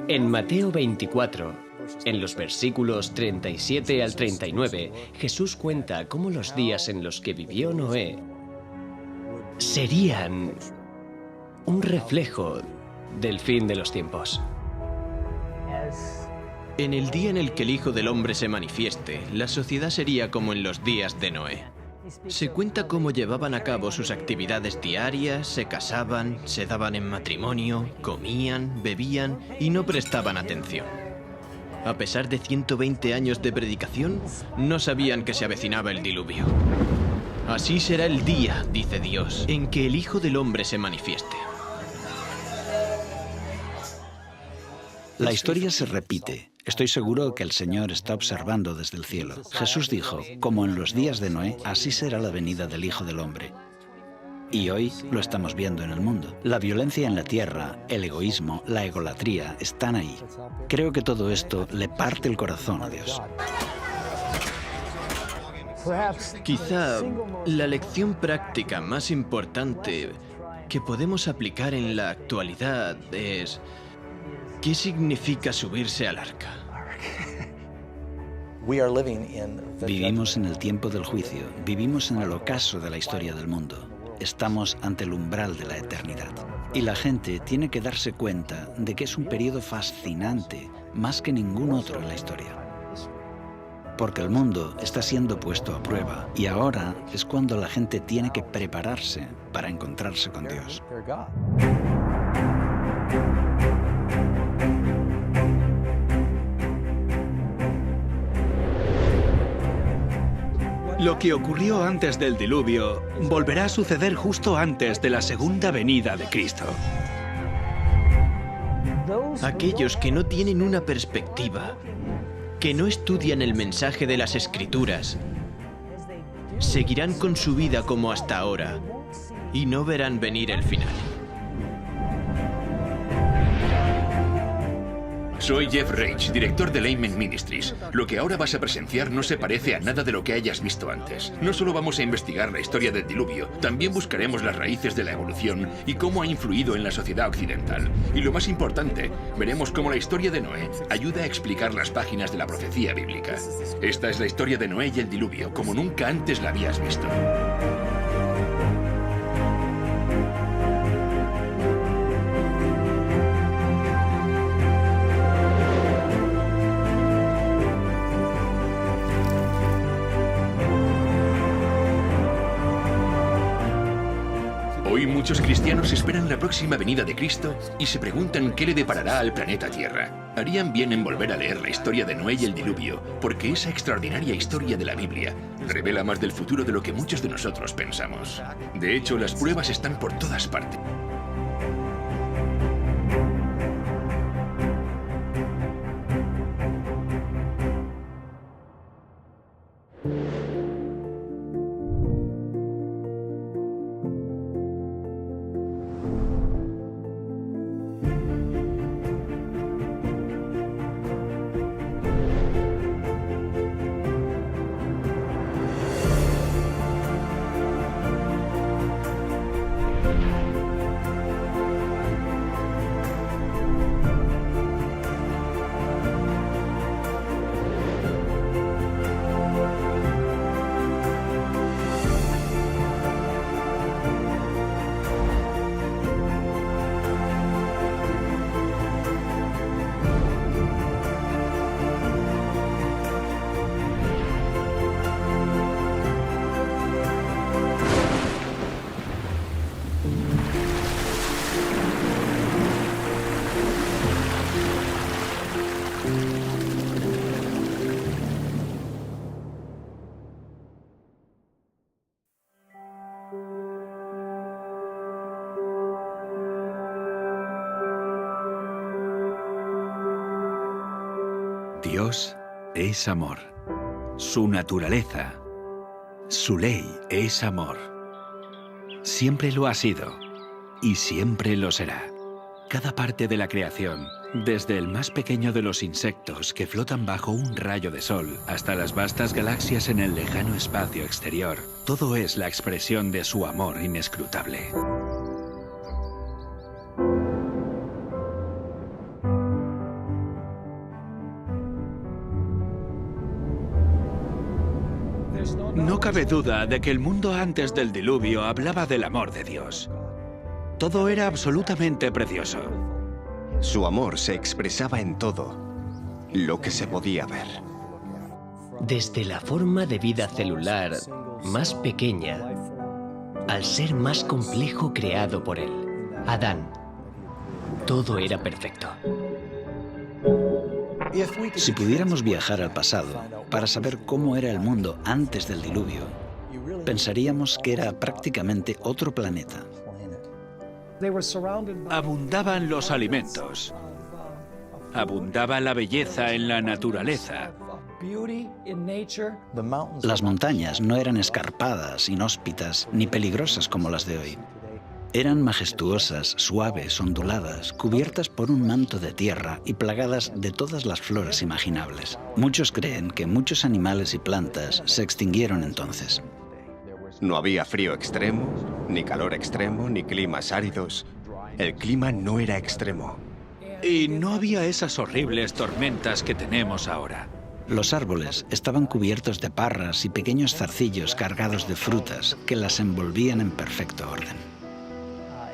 En Mateo 24, en los versículos 37 al 39, Jesús cuenta cómo los días en los que vivió Noé serían un reflejo del fin de los tiempos. En el día en el que el Hijo del Hombre se manifieste, la sociedad sería como en los días de Noé. Se cuenta cómo llevaban a cabo sus actividades diarias, se casaban, se daban en matrimonio, comían, bebían y no prestaban atención. A pesar de 120 años de predicación, no sabían que se avecinaba el diluvio. Así será el día, dice Dios, en que el Hijo del Hombre se manifieste. La historia se repite. Estoy seguro que el Señor está observando desde el cielo. Jesús dijo, como en los días de Noé, así será la venida del Hijo del Hombre. Y hoy lo estamos viendo en el mundo. La violencia en la tierra, el egoísmo, la egolatría están ahí. Creo que todo esto le parte el corazón a Dios. Quizá la lección práctica más importante que podemos aplicar en la actualidad es: ¿qué significa subirse al arca? Vivimos en el tiempo del juicio, vivimos en el ocaso de la historia del mundo. Estamos ante el umbral de la eternidad. Y la gente tiene que darse cuenta de que es un periodo fascinante, más que ningún otro en la historia. Porque el mundo está siendo puesto a prueba y ahora es cuando la gente tiene que prepararse para encontrarse con Dios. Lo que ocurrió antes del diluvio volverá a suceder justo antes de la segunda venida de Cristo. Aquellos que no tienen una perspectiva, que no estudian el mensaje de las Escrituras, seguirán con su vida como hasta ahora y no verán venir el final. Soy Jeff Reich, director de Layman Ministries. Lo que ahora vas a presenciar no se parece a nada de lo que hayas visto antes. No solo vamos a investigar la historia del diluvio, también buscaremos las raíces de la evolución y cómo ha influido en la sociedad occidental. Y lo más importante, veremos cómo la historia de Noé ayuda a explicar las páginas de la profecía bíblica. Esta es la historia de Noé y el diluvio, como nunca antes la habías visto. Hoy muchos cristianos esperan la próxima venida de Cristo y se preguntan qué le deparará al planeta Tierra. Harían bien en volver a leer la historia de Noé y el diluvio, porque esa extraordinaria historia de la Biblia revela más del futuro de lo que muchos de nosotros pensamos. De hecho, las pruebas están por todas partes. Dios es amor. Su naturaleza, su ley es amor. Siempre lo ha sido y siempre lo será. Cada parte de la creación, desde el más pequeño de los insectos que flotan bajo un rayo de sol hasta las vastas galaxias en el lejano espacio exterior, todo es la expresión de su amor No cabe duda de que el mundo antes del diluvio hablaba del amor de Dios. Todo era absolutamente precioso. Su amor se expresaba en todo lo que se podía ver. Desde la forma de vida celular más pequeña al ser más complejo creado por él, Adán, todo era perfecto. Si pudiéramos viajar al pasado para saber cómo era el mundo antes del diluvio, pensaríamos que era prácticamente otro planeta. Abundaban los alimentos. Abundaba la belleza en la naturaleza. Las montañas no eran escarpadas, inhóspitas ni peligrosas como las de hoy. Eran majestuosas, suaves, onduladas, cubiertas por un manto de tierra y plagadas de todas las flores imaginables. Muchos creen que muchos animales y plantas se extinguieron entonces. No había frío extremo, ni calor extremo, ni climas áridos. El clima no era extremo. Y no había esas horribles tormentas que tenemos ahora. Los árboles estaban cubiertos de parras y pequeños zarcillos cargados de frutas que las envolvían en perfecto orden.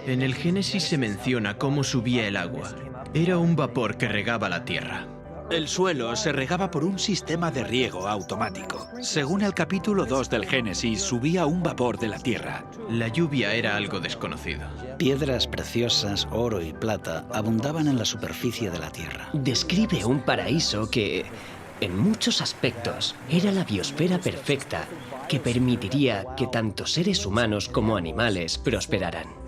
En el Génesis se menciona cómo subía el agua. Era un vapor que regaba la tierra. El suelo se regaba por un sistema de riego automático. Según el capítulo 2 del Génesis, subía un vapor de la tierra. La lluvia era algo desconocido. Piedras preciosas, oro y plata abundaban en la superficie de la tierra. Describe un paraíso que, en muchos aspectos, era la biosfera perfecta que permitiría que tanto seres humanos como animales prosperaran.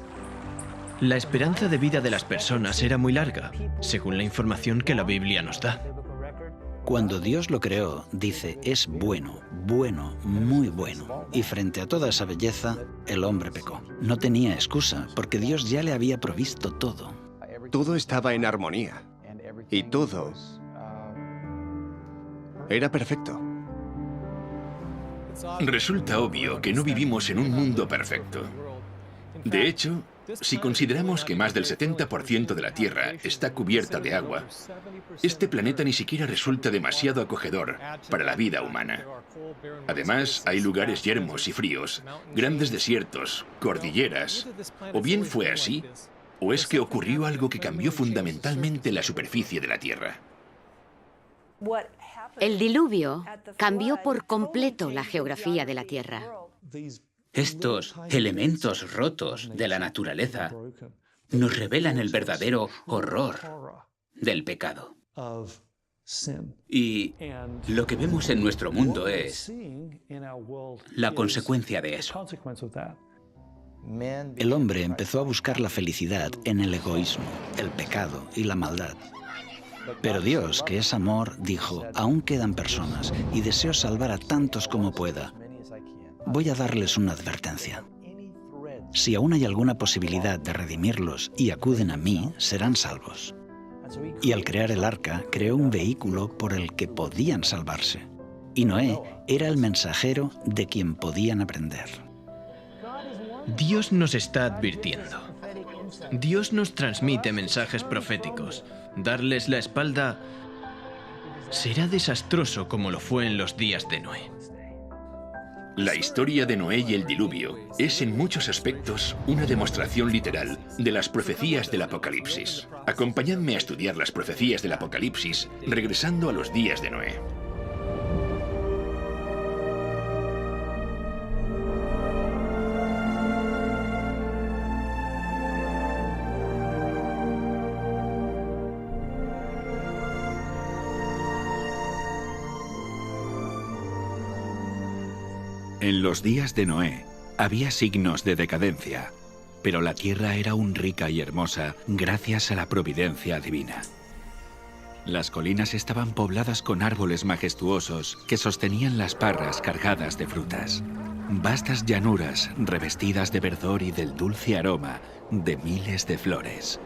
La esperanza de vida de las personas era muy larga, según la información que la Biblia nos da. Cuando Dios lo creó, dice, es bueno, bueno, muy bueno. Y frente a toda esa belleza, el hombre pecó. No tenía excusa, porque Dios ya le había provisto todo. Todo estaba en armonía. Y todo era perfecto. Resulta obvio que no vivimos en un mundo perfecto. De hecho, si consideramos que más del 70% de la Tierra está cubierta de agua, este planeta ni siquiera resulta demasiado acogedor para la vida humana. Además, hay lugares yermos y fríos, grandes desiertos, cordilleras. O bien fue así, o es que ocurrió algo que cambió fundamentalmente la superficie de la Tierra. El diluvio cambió por completo la geografía de la Tierra. Estos elementos rotos de la naturaleza nos revelan el verdadero horror del pecado. Y lo que vemos en nuestro mundo es la consecuencia de eso. El hombre empezó a buscar la felicidad en el egoísmo, el pecado y la maldad. Pero Dios, que es amor, dijo, aún quedan personas y deseo salvar a tantos como pueda. Voy a darles una advertencia. Si aún hay alguna posibilidad de redimirlos y acuden a mí, serán salvos. Y al crear el arca, creó un vehículo por el que podían salvarse. Y Noé era el mensajero de quien podían aprender. Dios nos está advirtiendo. Dios nos transmite mensajes proféticos. Darles la espalda será desastroso como lo fue en los días de Noé. La historia de Noé y el diluvio es en muchos aspectos una demostración literal de las profecías del Apocalipsis. Acompañadme a estudiar las profecías del Apocalipsis regresando a los días de Noé. En los días de Noé había signos de decadencia, pero la tierra era aún rica y hermosa gracias a la providencia divina. Las colinas estaban pobladas con árboles majestuosos que sostenían las parras cargadas de frutas. Vastas llanuras revestidas de verdor y del dulce aroma de miles de flores.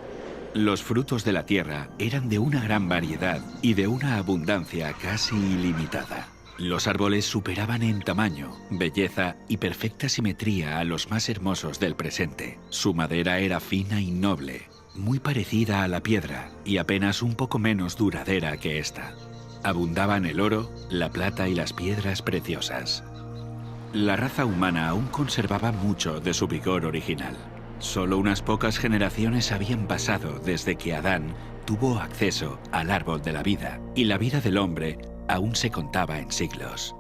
Los frutos de la tierra eran de una gran variedad y de una abundancia casi ilimitada. Los árboles superaban en tamaño, belleza y perfecta simetría a los más hermosos del presente. Su madera era fina y noble, muy parecida a la piedra y apenas un poco menos duradera que esta. Abundaban el oro, la plata y las piedras preciosas. La raza humana aún conservaba mucho de su vigor original. Solo unas pocas generaciones habían pasado desde que Adán tuvo acceso al árbol de la vida, y la vida del hombre aún se contaba en siglos.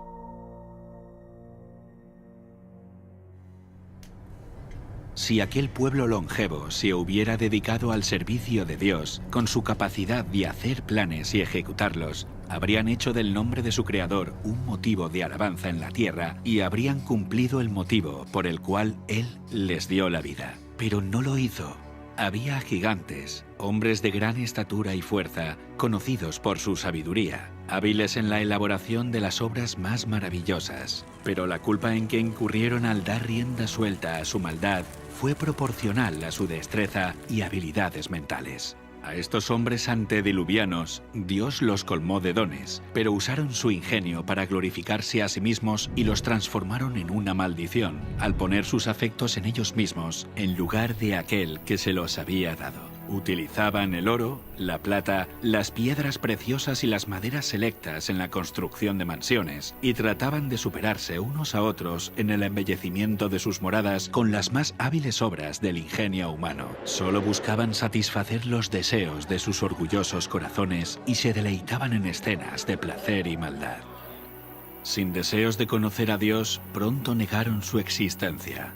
Si aquel pueblo longevo se hubiera dedicado al servicio de Dios, con su capacidad de hacer planes y ejecutarlos, habrían hecho del nombre de su creador un motivo de alabanza en la tierra y habrían cumplido el motivo por el cual Él les dio la vida. Pero no lo hizo. Había gigantes, hombres de gran estatura y fuerza, conocidos por su sabiduría, hábiles en la elaboración de las obras más maravillosas. Pero la culpa en que incurrieron al dar rienda suelta a su maldad fue proporcional a su destreza y habilidades mentales. A estos hombres antediluvianos, Dios los colmó de dones, pero usaron su ingenio para glorificarse a sí mismos y los transformaron en una maldición, al poner sus afectos en ellos mismos, en lugar de aquel que se los había dado. Utilizaban el oro, la plata, las piedras preciosas y las maderas selectas en la construcción de mansiones, y trataban de superarse unos a otros en el embellecimiento de sus moradas con las más hábiles obras del ingenio humano. Solo buscaban satisfacer los deseos de sus orgullosos corazones y se deleitaban en escenas de placer y maldad. Sin deseos de conocer a Dios, pronto negaron su existencia.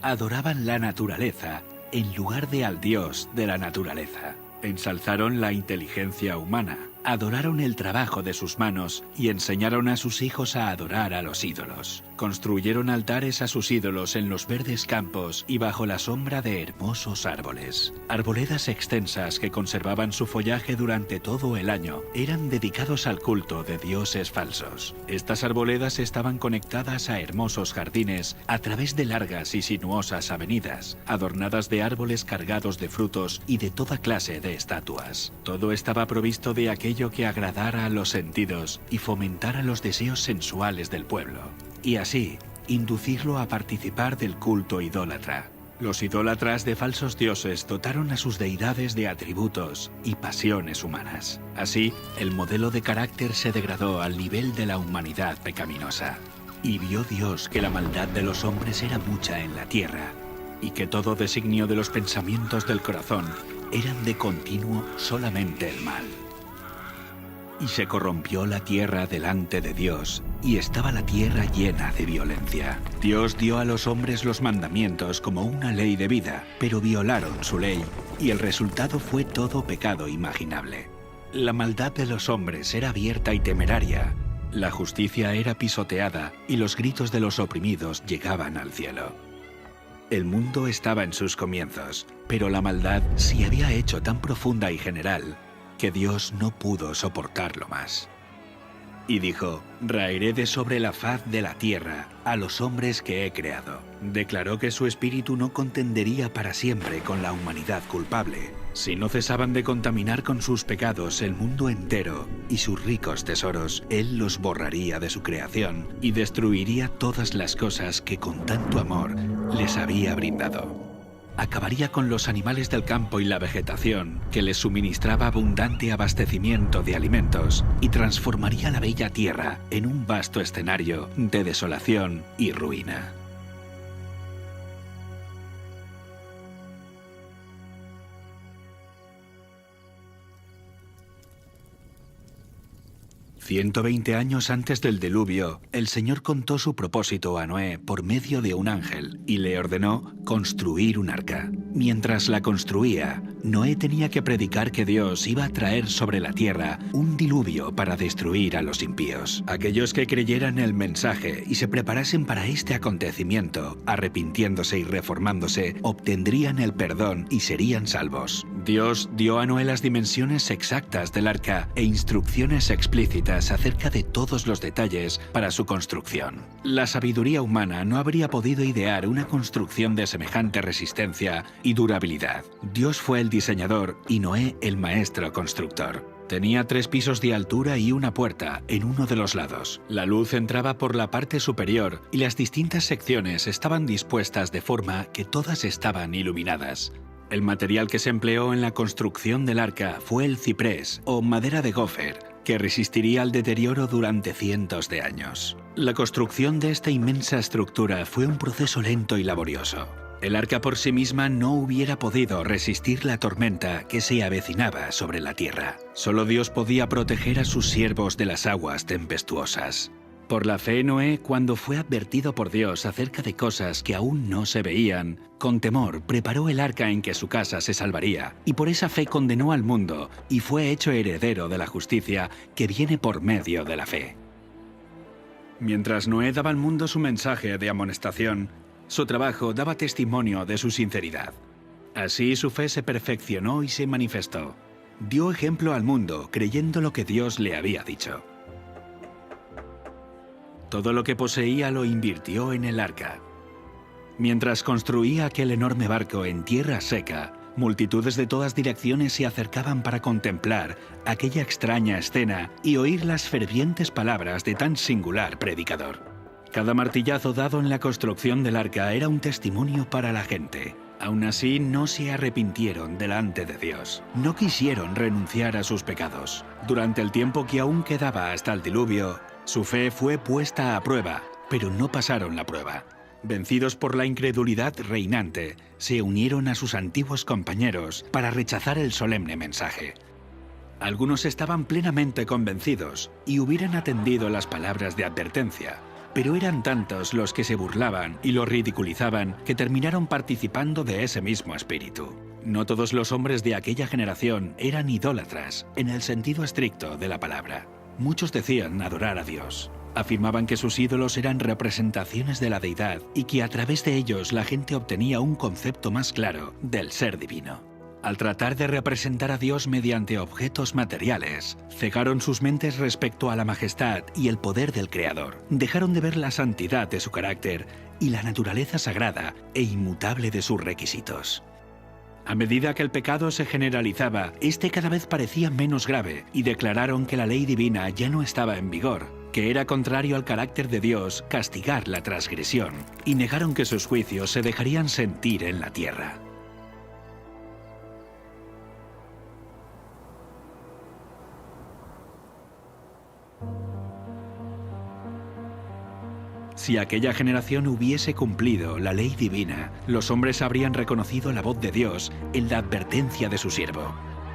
Adoraban la naturaleza en lugar de al Dios de la naturaleza. Ensalzaron la inteligencia humana, adoraron el trabajo de sus manos y enseñaron a sus hijos a adorar a los ídolos. Construyeron altares a sus ídolos en los verdes campos y bajo la sombra de hermosos árboles. Arboledas extensas que conservaban su follaje durante todo el año eran dedicados al culto de dioses falsos. Estas arboledas estaban conectadas a hermosos jardines a través de largas y sinuosas avenidas, adornadas de árboles cargados de frutos y de toda clase de estatuas. Todo estaba provisto de aquello que agradara a los sentidos y fomentara los deseos sensuales del pueblo, y así inducirlo a participar del culto idólatra. Los idólatras de falsos dioses dotaron a sus deidades de atributos y pasiones humanas. Así, el modelo de carácter se degradó al nivel de la humanidad pecaminosa. Y vio Dios que la maldad de los hombres era mucha en la tierra, y que todo designio de los pensamientos del corazón eran de continuo solamente el mal. Y se corrompió la tierra delante de Dios, y estaba la tierra llena de violencia. Dios dio a los hombres los mandamientos como una ley de vida, pero violaron su ley, y el resultado fue todo pecado imaginable. La maldad de los hombres era abierta y temeraria, la justicia era pisoteada, y los gritos de los oprimidos llegaban al cielo. El mundo estaba en sus comienzos, pero la maldad se había hecho tan profunda y general que Dios no pudo soportarlo más. Y dijo: raeré de sobre la faz de la tierra a los hombres que he creado. Declaró que su espíritu no contendería para siempre con la humanidad culpable. Si no cesaban de contaminar con sus pecados el mundo entero y sus ricos tesoros, Él los borraría de su creación y destruiría todas las cosas que con tanto amor les había brindado. Acabaría con los animales del campo y la vegetación, que les suministraba abundante abastecimiento de alimentos, y transformaría la bella tierra en un vasto escenario de desolación y ruina. «120 años antes del diluvio, el Señor contó su propósito a Noé por medio de un ángel y le ordenó construir un arca. Mientras la construía, Noé tenía que predicar que Dios iba a traer sobre la tierra un diluvio para destruir a los impíos. Aquellos que creyeran el mensaje y se preparasen para este acontecimiento, arrepintiéndose y reformándose, obtendrían el perdón y serían salvos. Dios dio a Noé las dimensiones exactas del arca e instrucciones explícitas acerca de todos los detalles para su construcción. La sabiduría humana no habría podido idear una construcción de semejante resistencia y durabilidad. Dios fue el diseñador y Noé el maestro constructor. Tenía 3 pisos de altura y una puerta en uno de los lados. La luz entraba por la parte superior y las distintas secciones estaban dispuestas de forma que todas estaban iluminadas. El material que se empleó en la construcción del arca fue el ciprés o madera de gofer, que resistiría al deterioro durante cientos de años. La construcción de esta inmensa estructura fue un proceso lento y laborioso. El arca por sí misma no hubiera podido resistir la tormenta que se avecinaba sobre la tierra. Solo Dios podía proteger a sus siervos de las aguas tempestuosas. Por la fe, Noé, cuando fue advertido por Dios acerca de cosas que aún no se veían, con temor preparó el arca en que su casa se salvaría, y por esa fe condenó al mundo y fue hecho heredero de la justicia que viene por medio de la fe. Mientras Noé daba al mundo su mensaje de amonestación, su trabajo daba testimonio de su sinceridad. Así su fe se perfeccionó y se manifestó. Dio ejemplo al mundo creyendo lo que Dios le había dicho. Todo lo que poseía lo invirtió en el arca. Mientras construía aquel enorme barco en tierra seca, multitudes de todas direcciones se acercaban para contemplar aquella extraña escena y oír las fervientes palabras de tan singular predicador. Cada martillazo dado en la construcción del arca era un testimonio para la gente. Aún así, no se arrepintieron delante de Dios. No quisieron renunciar a sus pecados. Durante el tiempo que aún quedaba hasta el diluvio, su fe fue puesta a prueba, pero no pasaron la prueba. Vencidos por la incredulidad reinante, se unieron a sus antiguos compañeros para rechazar el solemne mensaje. Algunos estaban plenamente convencidos y hubieran atendido las palabras de advertencia, pero eran tantos los que se burlaban y los ridiculizaban que terminaron participando de ese mismo espíritu. No todos los hombres de aquella generación eran idólatras, en el sentido estricto de la palabra. Muchos decían adorar a Dios. Afirmaban que sus ídolos eran representaciones de la deidad y que a través de ellos la gente obtenía un concepto más claro del ser divino. Al tratar de representar a Dios mediante objetos materiales, cegaron sus mentes respecto a la majestad y el poder del Creador. Dejaron de ver la santidad de su carácter y la naturaleza sagrada e inmutable de sus requisitos. A medida que el pecado se generalizaba, este cada vez parecía menos grave y declararon que la ley divina ya no estaba en vigor, que era contrario al carácter de Dios castigar la transgresión, y negaron que sus juicios se dejarían sentir en la tierra. Si aquella generación hubiese cumplido la ley divina, los hombres habrían reconocido la voz de Dios en la advertencia de su siervo.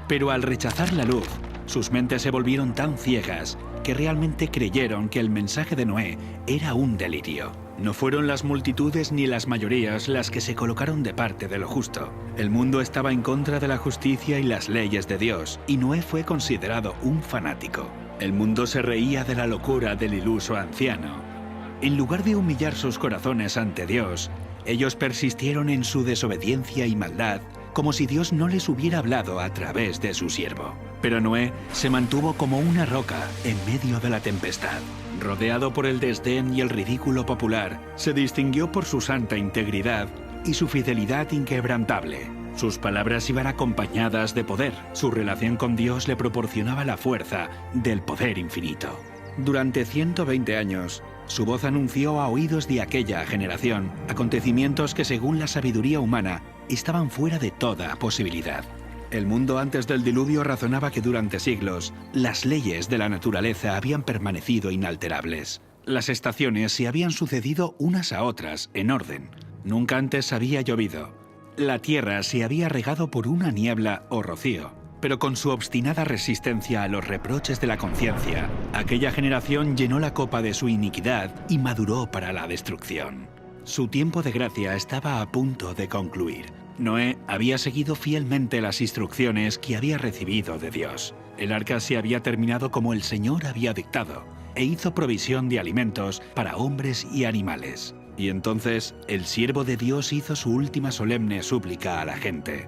Pero al rechazar la luz, sus mentes se volvieron tan ciegas que realmente creyeron que el mensaje de Noé era un delirio. No fueron las multitudes ni las mayorías las que se colocaron de parte de lo justo. El mundo estaba en contra de la justicia y las leyes de Dios, y Noé fue considerado un fanático. El mundo se reía de la locura del iluso anciano. En lugar de humillar sus corazones ante Dios, ellos persistieron en su desobediencia y maldad, como si Dios no les hubiera hablado a través de su siervo. Pero Noé se mantuvo como una roca en medio de la tempestad. Rodeado por el desdén y el ridículo popular, se distinguió por su santa integridad y su fidelidad inquebrantable. Sus palabras iban acompañadas de poder. Su relación con Dios le proporcionaba la fuerza del poder infinito. Durante 120 años, su voz anunció a oídos de aquella generación acontecimientos que, según la sabiduría humana, estaban fuera de toda posibilidad. El mundo antes del diluvio razonaba que durante siglos las leyes de la naturaleza habían permanecido inalterables. Las estaciones se habían sucedido unas a otras en orden. Nunca antes había llovido. La tierra se había regado por una niebla o rocío. Pero con su obstinada resistencia a los reproches de la conciencia, aquella generación llenó la copa de su iniquidad y maduró para la destrucción. Su tiempo de gracia estaba a punto de concluir. Noé había seguido fielmente las instrucciones que había recibido de Dios. El arca se había terminado como el Señor había dictado, e hizo provisión de alimentos para hombres y animales. Y entonces el siervo de Dios hizo su última solemne súplica a la gente.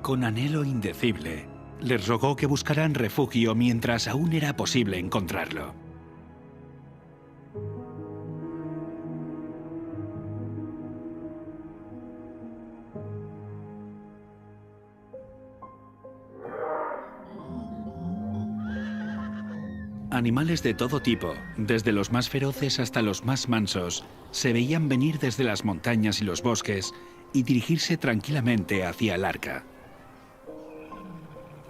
Con anhelo indecible, les rogó que buscaran refugio mientras aún era posible encontrarlo. Animales de todo tipo, desde los más feroces hasta los más mansos, se veían venir desde las montañas y los bosques y dirigirse tranquilamente hacia el arca.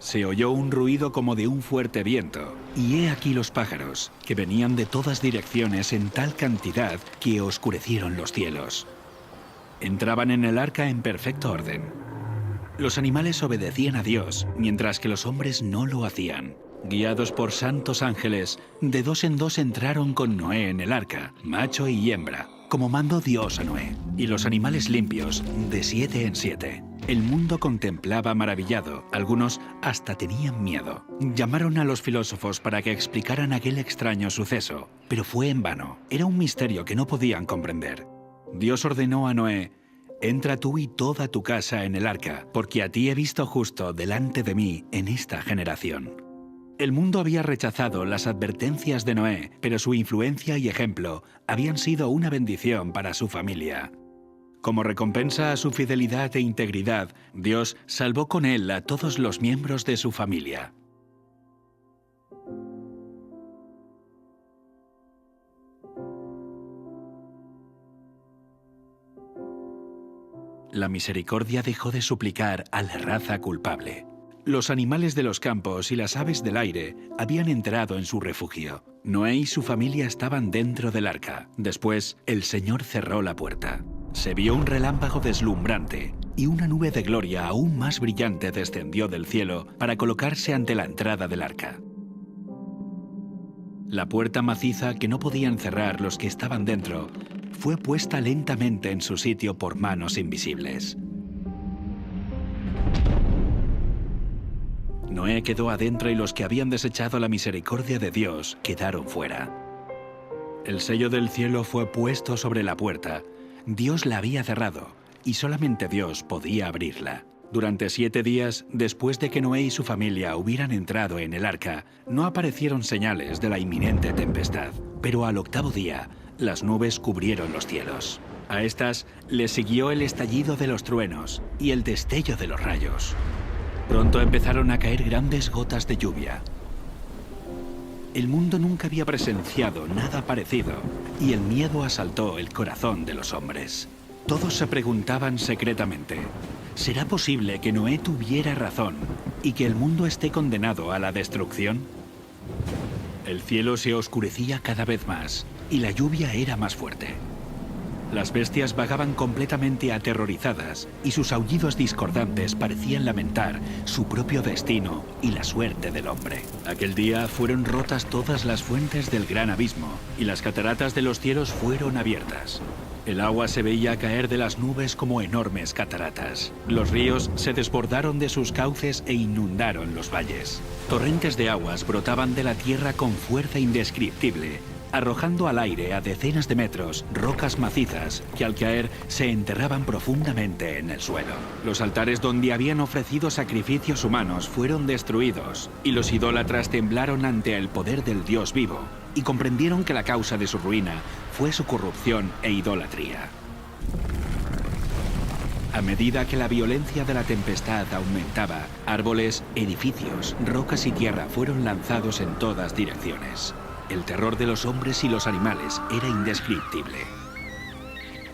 Se oyó un ruido como de un fuerte viento, y he aquí los pájaros, que venían de todas direcciones en tal cantidad que oscurecieron los cielos. Entraban en el arca en perfecto orden. Los animales obedecían a Dios, mientras que los hombres no lo hacían. Guiados por santos ángeles, de dos en dos entraron con Noé en el arca, macho y hembra, como mandó Dios a Noé, y los animales limpios, de 7 en 7. El mundo contemplaba maravillado, algunos hasta tenían miedo. Llamaron a los filósofos para que explicaran aquel extraño suceso, pero fue en vano. Era un misterio que no podían comprender. Dios ordenó a Noé: entra tú y toda tu casa en el arca, porque a ti he visto justo delante de mí en esta generación. El mundo había rechazado las advertencias de Noé, pero su influencia y ejemplo habían sido una bendición para su familia. Como recompensa a su fidelidad e integridad, Dios salvó con él a todos los miembros de su familia. La misericordia dejó de suplicar a la raza culpable. Los animales de los campos y las aves del aire habían entrado en su refugio. Noé y su familia estaban dentro del arca. Después, el Señor cerró la puerta. Se vio un relámpago deslumbrante y una nube de gloria aún más brillante descendió del cielo para colocarse ante la entrada del arca. La puerta maciza que no podían cerrar los que estaban dentro fue puesta lentamente en su sitio por manos invisibles. Noé quedó adentro y los que habían desechado la misericordia de Dios quedaron fuera. El sello del cielo fue puesto sobre la puerta. Dios la había cerrado y solamente Dios podía abrirla. Durante 7 días, después de que Noé y su familia hubieran entrado en el arca, no aparecieron señales de la inminente tempestad. Pero al 8º día, las nubes cubrieron los cielos. A estas le siguió el estallido de los truenos y el destello de los rayos. Pronto empezaron a caer grandes gotas de lluvia. El mundo nunca había presenciado nada parecido y el miedo asaltó el corazón de los hombres. Todos se preguntaban secretamente: ¿será posible que Noé tuviera razón y que el mundo esté condenado a la destrucción? El cielo se oscurecía cada vez más y la lluvia era más fuerte. Las bestias vagaban completamente aterrorizadas y sus aullidos discordantes parecían lamentar su propio destino y la suerte del hombre. Aquel día fueron rotas todas las fuentes del gran abismo y las cataratas de los cielos fueron abiertas. El agua se veía caer de las nubes como enormes cataratas. Los ríos se desbordaron de sus cauces e inundaron los valles. Torrentes de aguas brotaban de la tierra con fuerza indescriptible, arrojando al aire a decenas de metros rocas macizas que al caer se enterraban profundamente en el suelo. Los altares donde habían ofrecido sacrificios humanos fueron destruidos y los idólatras temblaron ante el poder del Dios vivo y comprendieron que la causa de su ruina fue su corrupción e idolatría. A medida que la violencia de la tempestad aumentaba, árboles, edificios, rocas y tierra fueron lanzados en todas direcciones. El terror de los hombres y los animales era indescriptible.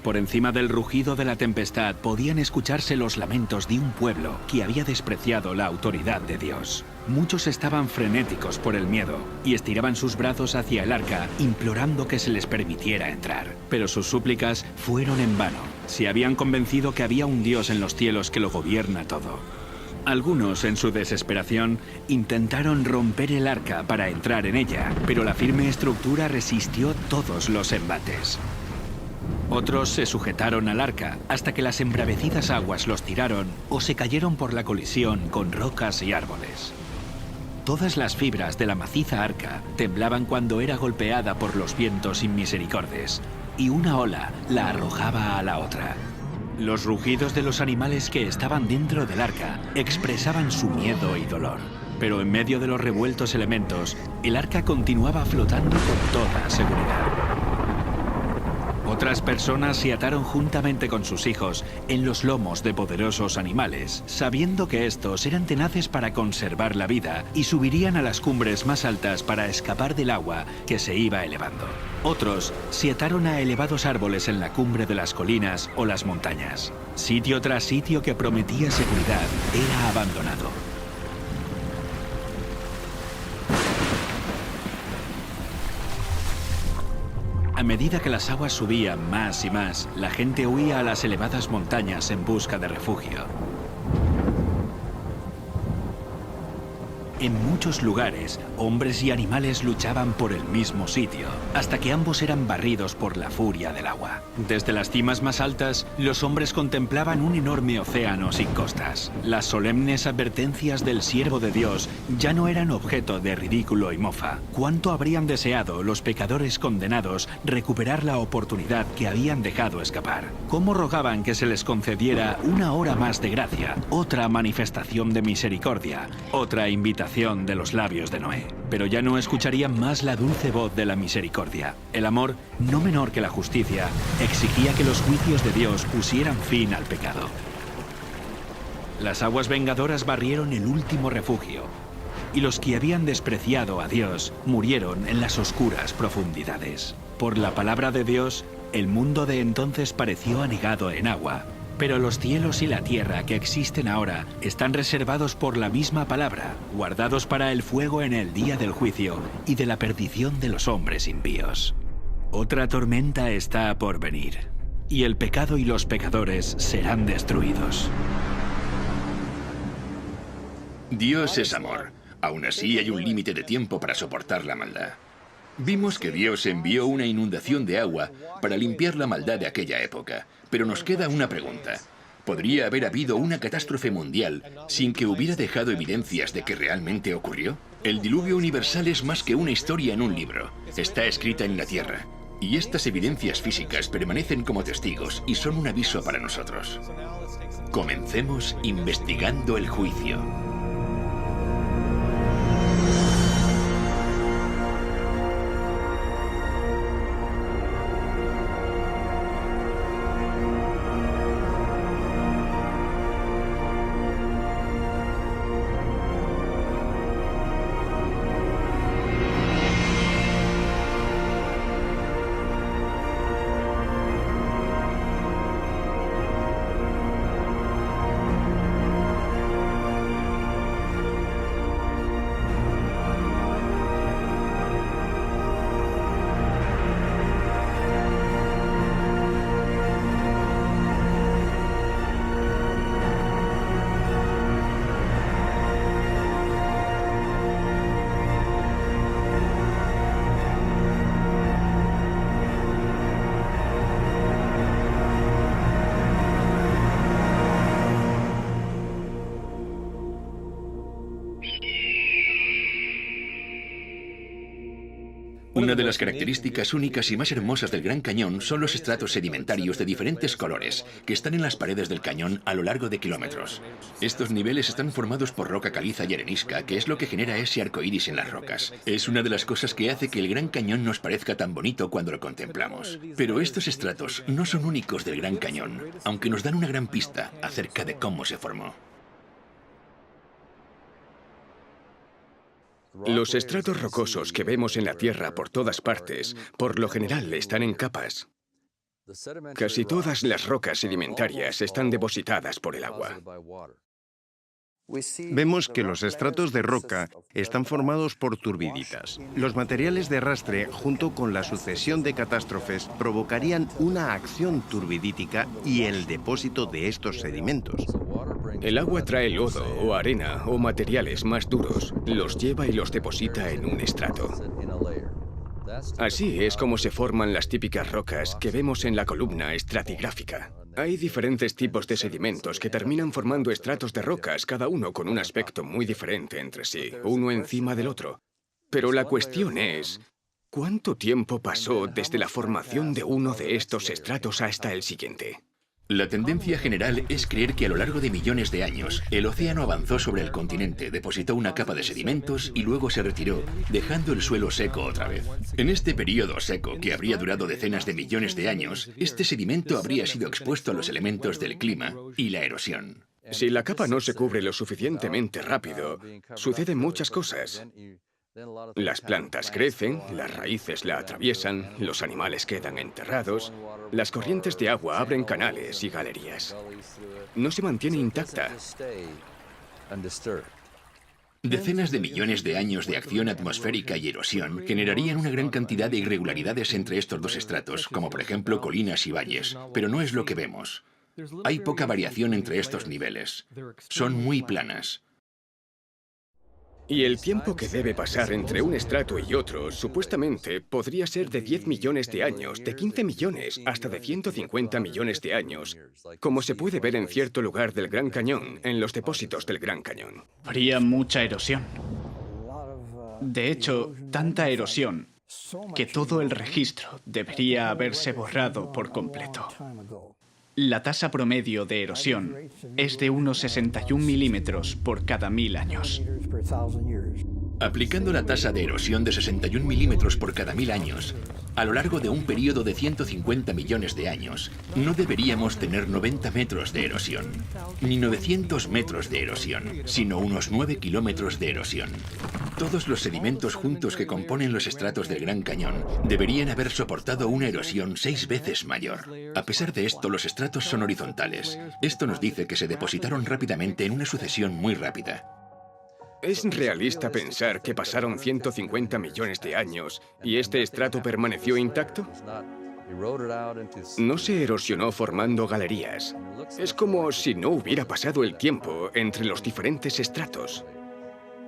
Por encima del rugido de la tempestad podían escucharse los lamentos de un pueblo que había despreciado la autoridad de Dios. Muchos estaban frenéticos por el miedo y estiraban sus brazos hacia el arca, implorando que se les permitiera entrar. Pero sus súplicas fueron en vano. Se habían convencido que había un Dios en los cielos que lo gobierna todo. Algunos, en su desesperación, intentaron romper el arca para entrar en ella, pero la firme estructura resistió todos los embates. Otros se sujetaron al arca hasta que las embravecidas aguas los tiraron o se cayeron por la colisión con rocas y árboles. Todas las fibras de la maciza arca temblaban cuando era golpeada por los vientos inmisericordes, y una ola la arrojaba a la otra. Los rugidos de los animales que estaban dentro del arca expresaban su miedo y dolor. Pero en medio de los revueltos elementos, el arca continuaba flotando con toda seguridad. Otras personas se ataron juntamente con sus hijos en los lomos de poderosos animales, sabiendo que estos eran tenaces para conservar la vida y subirían a las cumbres más altas para escapar del agua que se iba elevando. Otros se ataron a elevados árboles en la cumbre de las colinas o las montañas. Sitio tras sitio que prometía seguridad era abandonado. A medida que las aguas subían más y más, la gente huía a las elevadas montañas en busca de refugio. En muchos lugares, hombres y animales luchaban por el mismo sitio, hasta que ambos eran barridos por la furia del agua. Desde las cimas más altas, los hombres contemplaban un enorme océano sin costas. Las solemnes advertencias del siervo de Dios ya no eran objeto de ridículo y mofa. ¿Cuánto habrían deseado los pecadores condenados recuperar la oportunidad que habían dejado escapar? ¿Cómo rogaban que se les concediera una hora más de gracia, otra manifestación de misericordia, otra invitación de los labios de Noé? Pero ya no escucharían más la dulce voz de la misericordia. El amor, no menor que la justicia, exigía que los juicios de Dios pusieran fin al pecado. Las aguas vengadoras barrieron el último refugio, y los que habían despreciado a Dios murieron en las oscuras profundidades. Por la palabra de Dios, el mundo de entonces pareció anegado en agua. Pero los cielos y la tierra que existen ahora están reservados por la misma palabra, guardados para el fuego en el día del juicio y de la perdición de los hombres impíos. Otra tormenta está por venir, y el pecado y los pecadores serán destruidos. Dios es amor. Aún así hay un límite de tiempo para soportar la maldad. Vimos que Dios envió una inundación de agua para limpiar la maldad de aquella época. Pero nos queda una pregunta. ¿Podría haber habido una catástrofe mundial sin que hubiera dejado evidencias de que realmente ocurrió? El diluvio universal es más que una historia en un libro. Está escrita en la tierra. Y estas evidencias físicas permanecen como testigos y son un aviso para nosotros. Comencemos investigando el juicio. Una de las características únicas y más hermosas del Gran Cañón son los estratos sedimentarios de diferentes colores que están en las paredes del cañón a lo largo de kilómetros. Estos niveles están formados por roca caliza y arenisca, que es lo que genera ese arco iris en las rocas. Es una de las cosas que hace que el Gran Cañón nos parezca tan bonito cuando lo contemplamos. Pero estos estratos no son únicos del Gran Cañón, aunque nos dan una gran pista acerca de cómo se formó. Los estratos rocosos que vemos en la Tierra por todas partes, por lo general están en capas. Casi todas las rocas sedimentarias están depositadas por el agua. Vemos que los estratos de roca están formados por turbiditas. Los materiales de arrastre, junto con la sucesión de catástrofes, provocarían una acción turbidítica y el depósito de estos sedimentos. El agua trae lodo o arena o materiales más duros, los lleva y los deposita en un estrato. Así es como se forman las típicas rocas que vemos en la columna estratigráfica. Hay diferentes tipos de sedimentos que terminan formando estratos de rocas, cada uno con un aspecto muy diferente entre sí, uno encima del otro. Pero la cuestión es, ¿cuánto tiempo pasó desde la formación de uno de estos estratos hasta el siguiente? La tendencia general es creer que a lo largo de millones de años, el océano avanzó sobre el continente, depositó una capa de sedimentos y luego se retiró, dejando el suelo seco otra vez. En este periodo seco, que habría durado decenas de millones de años, este sedimento habría sido expuesto a los elementos del clima y la erosión. Si la capa no se cubre lo suficientemente rápido, suceden muchas cosas. Las plantas crecen, las raíces la atraviesan, los animales quedan enterrados, las corrientes de agua abren canales y galerías. no se mantiene intacta. Decenas de millones de años de acción atmosférica y erosión generarían una gran cantidad de irregularidades entre estos dos estratos, como por ejemplo colinas y valles, pero no es lo que vemos. Hay poca variación entre estos niveles. Son muy planas. Y el tiempo que debe pasar entre un estrato y otro, supuestamente, podría ser de 10 millones de años, de 15 millones, hasta de 150 millones de años, como se puede ver en cierto lugar del Gran Cañón, en los depósitos del Gran Cañón. Habría mucha erosión. De hecho, tanta erosión que todo el registro debería haberse borrado por completo. La tasa promedio de erosión es de unos 61 milímetros por cada 1000 años. Aplicando la tasa de erosión de 61 milímetros por cada 1000 años, a lo largo de un periodo de 150 millones de años, no deberíamos tener 90 metros de erosión, ni 900 metros de erosión, sino unos 9 kilómetros de erosión. Todos los sedimentos juntos que componen los estratos del Gran Cañón deberían haber soportado una erosión 6 veces mayor. A pesar de esto, los estratos son horizontales. Esto nos dice que se depositaron rápidamente en una sucesión muy rápida. ¿Es realista pensar que pasaron 150 millones de años y este estrato permaneció intacto? No se erosionó formando galerías. Es como si no hubiera pasado el tiempo entre los diferentes estratos.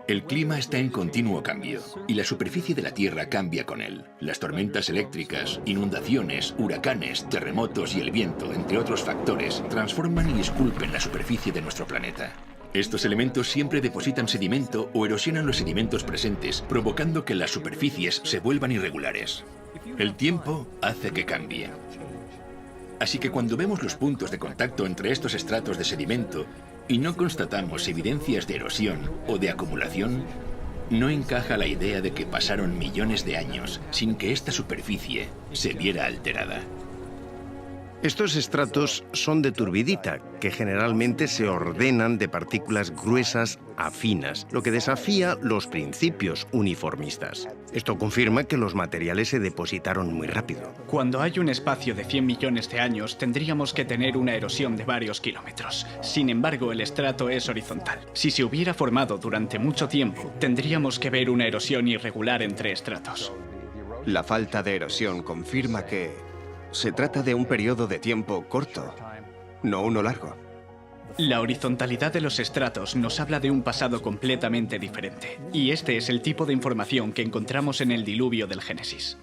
El clima está en continuo cambio y la superficie de la Tierra cambia con él. Las tormentas eléctricas, inundaciones, huracanes, terremotos y el viento, entre otros factores, transforman y esculpen la superficie de nuestro planeta. Estos elementos siempre depositan sedimento o erosionan los sedimentos presentes, provocando que las superficies se vuelvan irregulares. El tiempo hace que cambie. Así que cuando vemos los puntos de contacto entre estos estratos de sedimento y no constatamos evidencias de erosión o de acumulación, no encaja la idea de que pasaron millones de años sin que esta superficie se viera alterada. Estos estratos son de turbidita, que generalmente se ordenan de partículas gruesas a finas, lo que desafía los principios uniformistas. Esto confirma que los materiales se depositaron muy rápido. Cuando hay un espacio de 100 millones de años, tendríamos que tener una erosión de varios kilómetros. Sin embargo, el estrato es horizontal. Si se hubiera formado durante mucho tiempo, tendríamos que ver una erosión irregular entre estratos. La falta de erosión confirma que se trata de un periodo de tiempo corto, no uno largo. La horizontalidad de los estratos nos habla de un pasado completamente diferente. Y este es el tipo de información que encontramos en el diluvio del Génesis.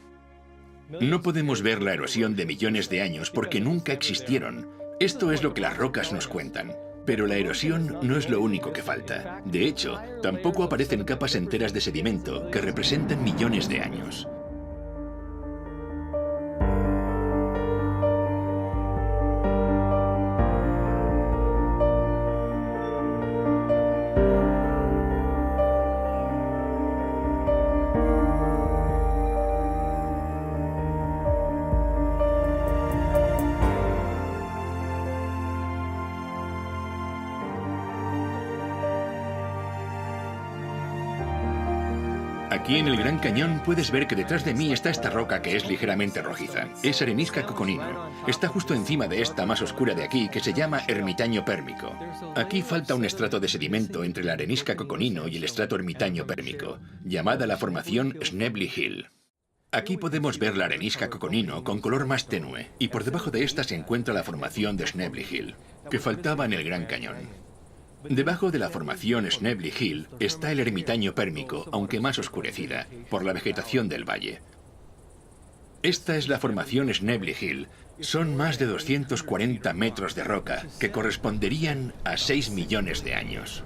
No podemos ver la erosión de millones de años porque nunca existieron. Esto es lo que las rocas nos cuentan. Pero la erosión no es lo único que falta. De hecho, tampoco aparecen capas enteras de sedimento que representan millones de años. Aquí en el Gran Cañón puedes ver que detrás de mí está esta roca que es ligeramente rojiza. Es arenisca coconino. Está justo encima de esta más oscura de aquí que se llama ermitaño pérmico. Aquí falta un estrato de sedimento entre la arenisca coconino y el estrato ermitaño pérmico, llamada la formación Schnebly Hill. Aquí podemos ver la arenisca coconino con color más tenue y por debajo de esta se encuentra la formación de Schnebly Hill, que faltaba en el Gran Cañón. Debajo de la formación Schnebly Hill está el ermitaño pérmico, aunque más oscurecida, por la vegetación del valle. Esta es la formación Schnebly Hill. Son más de 240 metros de roca, que corresponderían a 6 millones de años.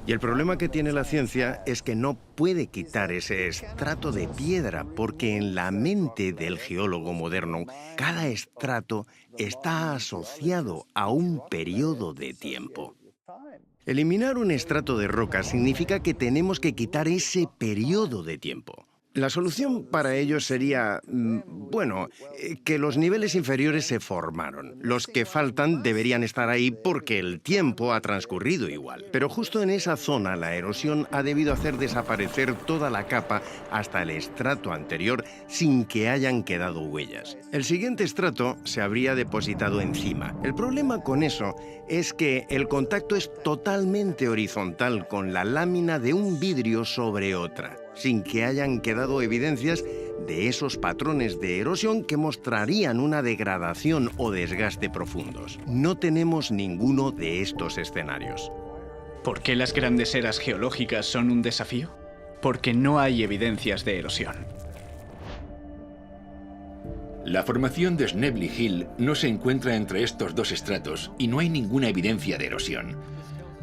Y el problema que tiene la ciencia es que no puede quitar ese estrato de piedra, porque en la mente del geólogo moderno, cada estrato está asociado a un periodo de tiempo. Eliminar un estrato de roca significa que tenemos que quitar ese periodo de tiempo. La solución para ello sería, que los niveles inferiores se formaron. Los que faltan deberían estar ahí porque el tiempo ha transcurrido igual. Pero justo en esa zona la erosión ha debido hacer desaparecer toda la capa hasta el estrato anterior sin que hayan quedado huellas. El siguiente estrato se habría depositado encima. El problema con eso es que el contacto es totalmente horizontal con la lámina de un vidrio sobre otra, sin que hayan quedado evidencias de esos patrones de erosión que mostrarían una degradación o desgaste profundos. No tenemos ninguno de estos escenarios. ¿Por qué las grandes eras geológicas son un desafío? Porque no hay evidencias de erosión. La formación de Snebly Hill no se encuentra entre estos dos estratos y no hay ninguna evidencia de erosión.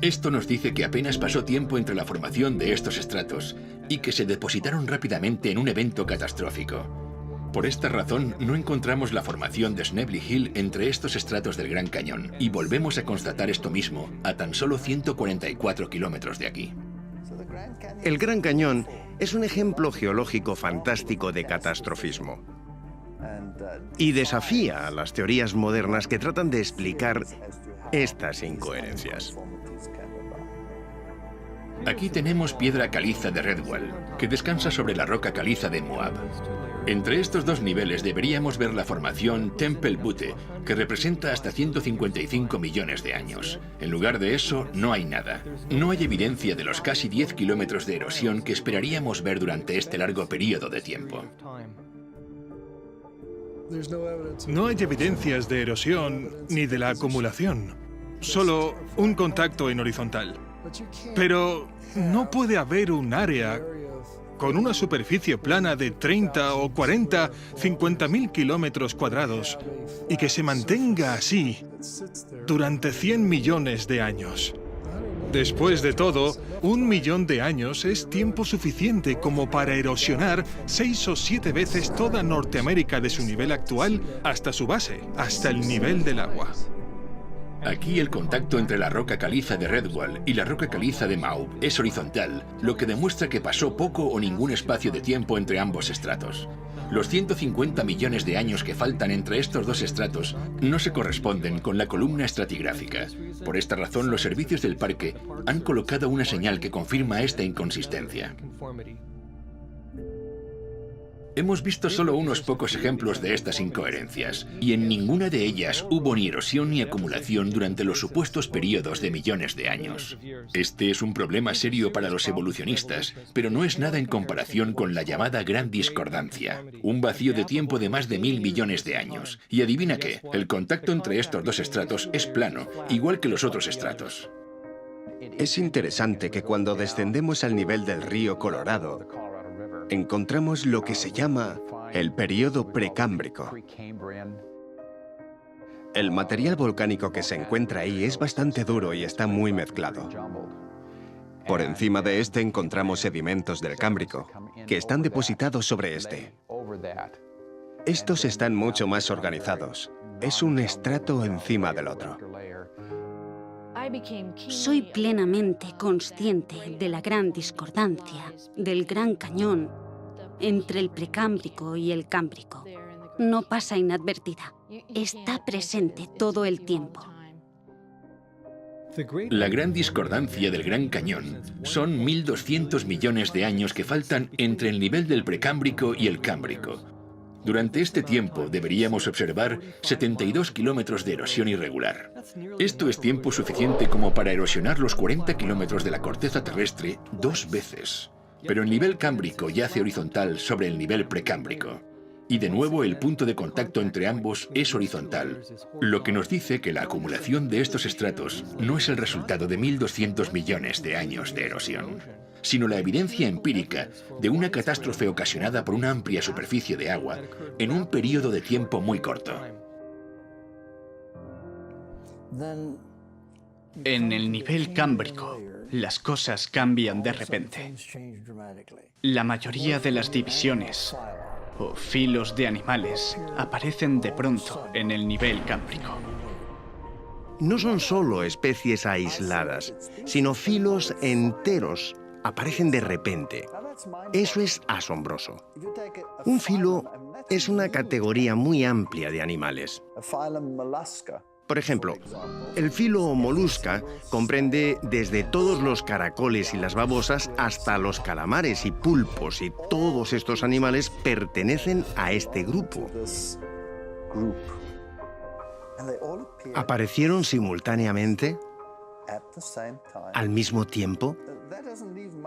Esto nos dice que apenas pasó tiempo entre la formación de estos estratos y que se depositaron rápidamente en un evento catastrófico. Por esta razón, no encontramos la formación de Snebly Hill entre estos estratos del Gran Cañón, y volvemos a constatar esto mismo a tan solo 144 kilómetros de aquí. El Gran Cañón es un ejemplo geológico fantástico de catastrofismo y desafía a las teorías modernas que tratan de explicar estas incoherencias. Aquí tenemos piedra caliza de Redwall, que descansa sobre la roca caliza de Moab. Entre estos dos niveles deberíamos ver la formación Temple Butte, que representa hasta 155 millones de años. En lugar de eso, no hay nada. No hay evidencia de los casi 10 kilómetros de erosión que esperaríamos ver durante este largo periodo de tiempo. No hay evidencias de erosión ni de la acumulación, solo un contacto en horizontal. Pero no puede haber un área con una superficie plana de 30 o 40, 50.000 kilómetros cuadrados y que se mantenga así durante 100 millones de años. Después de todo, 1 millón de años es tiempo suficiente como para erosionar 6 o 7 veces toda Norteamérica de su nivel actual hasta su base, hasta el nivel del agua. Aquí el contacto entre la roca caliza de Redwall y la roca caliza de Moab es horizontal, lo que demuestra que pasó poco o ningún espacio de tiempo entre ambos estratos. Los 150 millones de años que faltan entre estos dos estratos no se corresponden con la columna estratigráfica. Por esta razón, los servicios del parque han colocado una señal que confirma esta inconsistencia. Hemos visto solo unos pocos ejemplos de estas incoherencias, y en ninguna de ellas hubo ni erosión ni acumulación durante los supuestos periodos de millones de años. Este es un problema serio para los evolucionistas, pero no es nada en comparación con la llamada Gran Discordancia, un vacío de tiempo de más de 1.000 millones de años. Y adivina qué, el contacto entre estos dos estratos es plano, igual que los otros estratos. Es interesante que cuando descendemos al nivel del río Colorado, encontramos lo que se llama el período precámbrico. El material volcánico que se encuentra ahí es bastante duro y está muy mezclado. Por encima de este encontramos sedimentos del Cámbrico, que están depositados sobre este. Estos están mucho más organizados. Es un estrato encima del otro. Soy plenamente consciente de la gran discordancia, del Gran Cañón, entre el Precámbrico y el Cámbrico. No pasa inadvertida. Está presente todo el tiempo. La gran discordancia del Gran Cañón son 1.200 millones de años que faltan entre el nivel del Precámbrico y el Cámbrico. Durante este tiempo deberíamos observar 72 kilómetros de erosión irregular. Esto es tiempo suficiente como para erosionar los 40 kilómetros de la corteza terrestre 2 veces. Pero el nivel cámbrico yace horizontal sobre el nivel precámbrico. Y de nuevo el punto de contacto entre ambos es horizontal, lo que nos dice que la acumulación de estos estratos no es el resultado de 1.200 millones de años de erosión, sino la evidencia empírica de una catástrofe ocasionada por una amplia superficie de agua en un periodo de tiempo muy corto. En el nivel cámbrico, las cosas cambian de repente. La mayoría de las divisiones o filos de animales aparecen de pronto en el nivel cámbrico. No son solo especies aisladas, sino filos enteros aparecen de repente. Eso es asombroso. Un filo es una categoría muy amplia de animales. Por ejemplo, el filo molusca comprende desde todos los caracoles y las babosas hasta los calamares y pulpos, y todos estos animales pertenecen a este grupo. ¿Aparecieron simultáneamente? ¿Al mismo tiempo?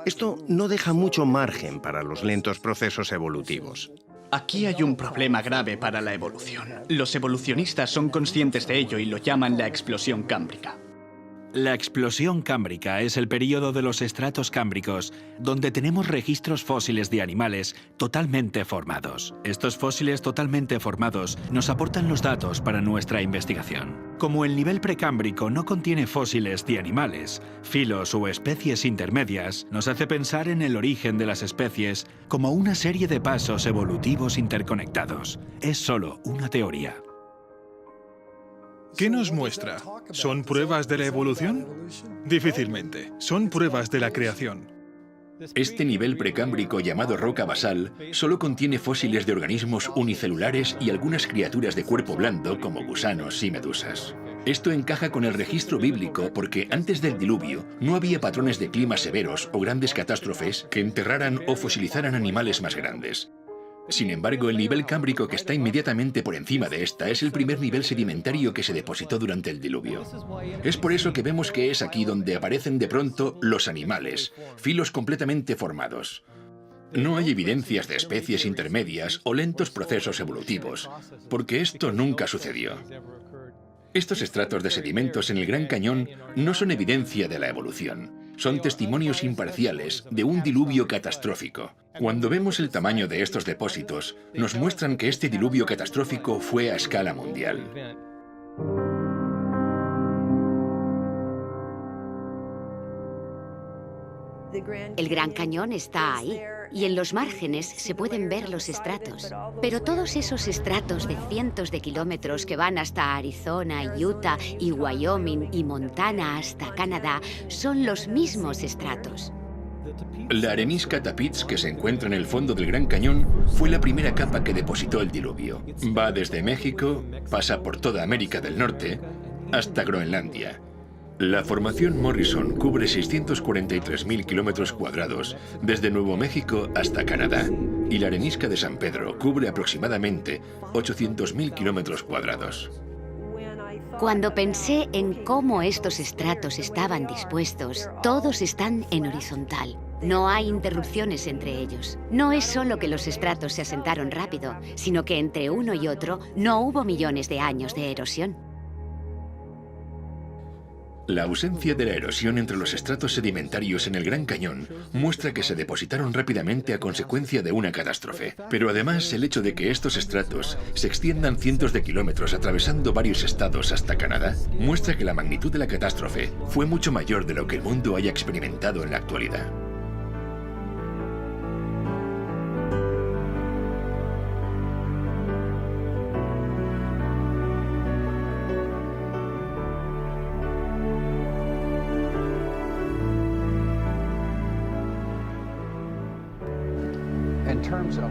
Esto no deja mucho margen para los lentos procesos evolutivos. Aquí hay un problema grave para la evolución. Los evolucionistas son conscientes de ello y lo llaman la explosión cámbrica. La explosión cámbrica es el período de los estratos cámbricos donde tenemos registros fósiles de animales totalmente formados. Estos fósiles totalmente formados nos aportan los datos para nuestra investigación. Como el nivel precámbrico no contiene fósiles de animales, filos o especies intermedias, nos hace pensar en el origen de las especies como una serie de pasos evolutivos interconectados. Es solo una teoría. ¿Qué nos muestra? ¿Son pruebas de la evolución? Difícilmente. Son pruebas de la creación. Este nivel precámbrico llamado roca basal solo contiene fósiles de organismos unicelulares y algunas criaturas de cuerpo blando como gusanos y medusas. Esto encaja con el registro bíblico porque antes del diluvio no había patrones de clima severos o grandes catástrofes que enterraran o fosilizaran animales más grandes. Sin embargo, el nivel cámbrico que está inmediatamente por encima de esta es el primer nivel sedimentario que se depositó durante el diluvio. Es por eso que vemos que es aquí donde aparecen de pronto los animales, filos completamente formados. No hay evidencias de especies intermedias o lentos procesos evolutivos, porque esto nunca sucedió. Estos estratos de sedimentos en el Gran Cañón no son evidencia de la evolución. Son testimonios imparciales de un diluvio catastrófico. Cuando vemos el tamaño de estos depósitos, nos muestran que este diluvio catastrófico fue a escala mundial. El Gran Cañón está ahí, y en los márgenes se pueden ver los estratos. Pero todos esos estratos de cientos de kilómetros que van hasta Arizona, Utah y Wyoming y Montana hasta Canadá son los mismos estratos. La arenisca Tapiz que se encuentra en el fondo del Gran Cañón fue la primera capa que depositó el diluvio. Va desde México, pasa por toda América del Norte, hasta Groenlandia. La formación Morrison cubre 643.000 kilómetros cuadrados, desde Nuevo México hasta Canadá, y la arenisca de San Pedro cubre aproximadamente 800.000 kilómetros cuadrados. Cuando pensé en cómo estos estratos estaban dispuestos, todos están en horizontal. No hay interrupciones entre ellos. No es solo que los estratos se asentaron rápido, sino que entre uno y otro no hubo millones de años de erosión. La ausencia de la erosión entre los estratos sedimentarios en el Gran Cañón muestra que se depositaron rápidamente a consecuencia de una catástrofe. Pero además, el hecho de que estos estratos se extiendan cientos de kilómetros atravesando varios estados hasta Canadá muestra que la magnitud de la catástrofe fue mucho mayor de lo que el mundo haya experimentado en la actualidad.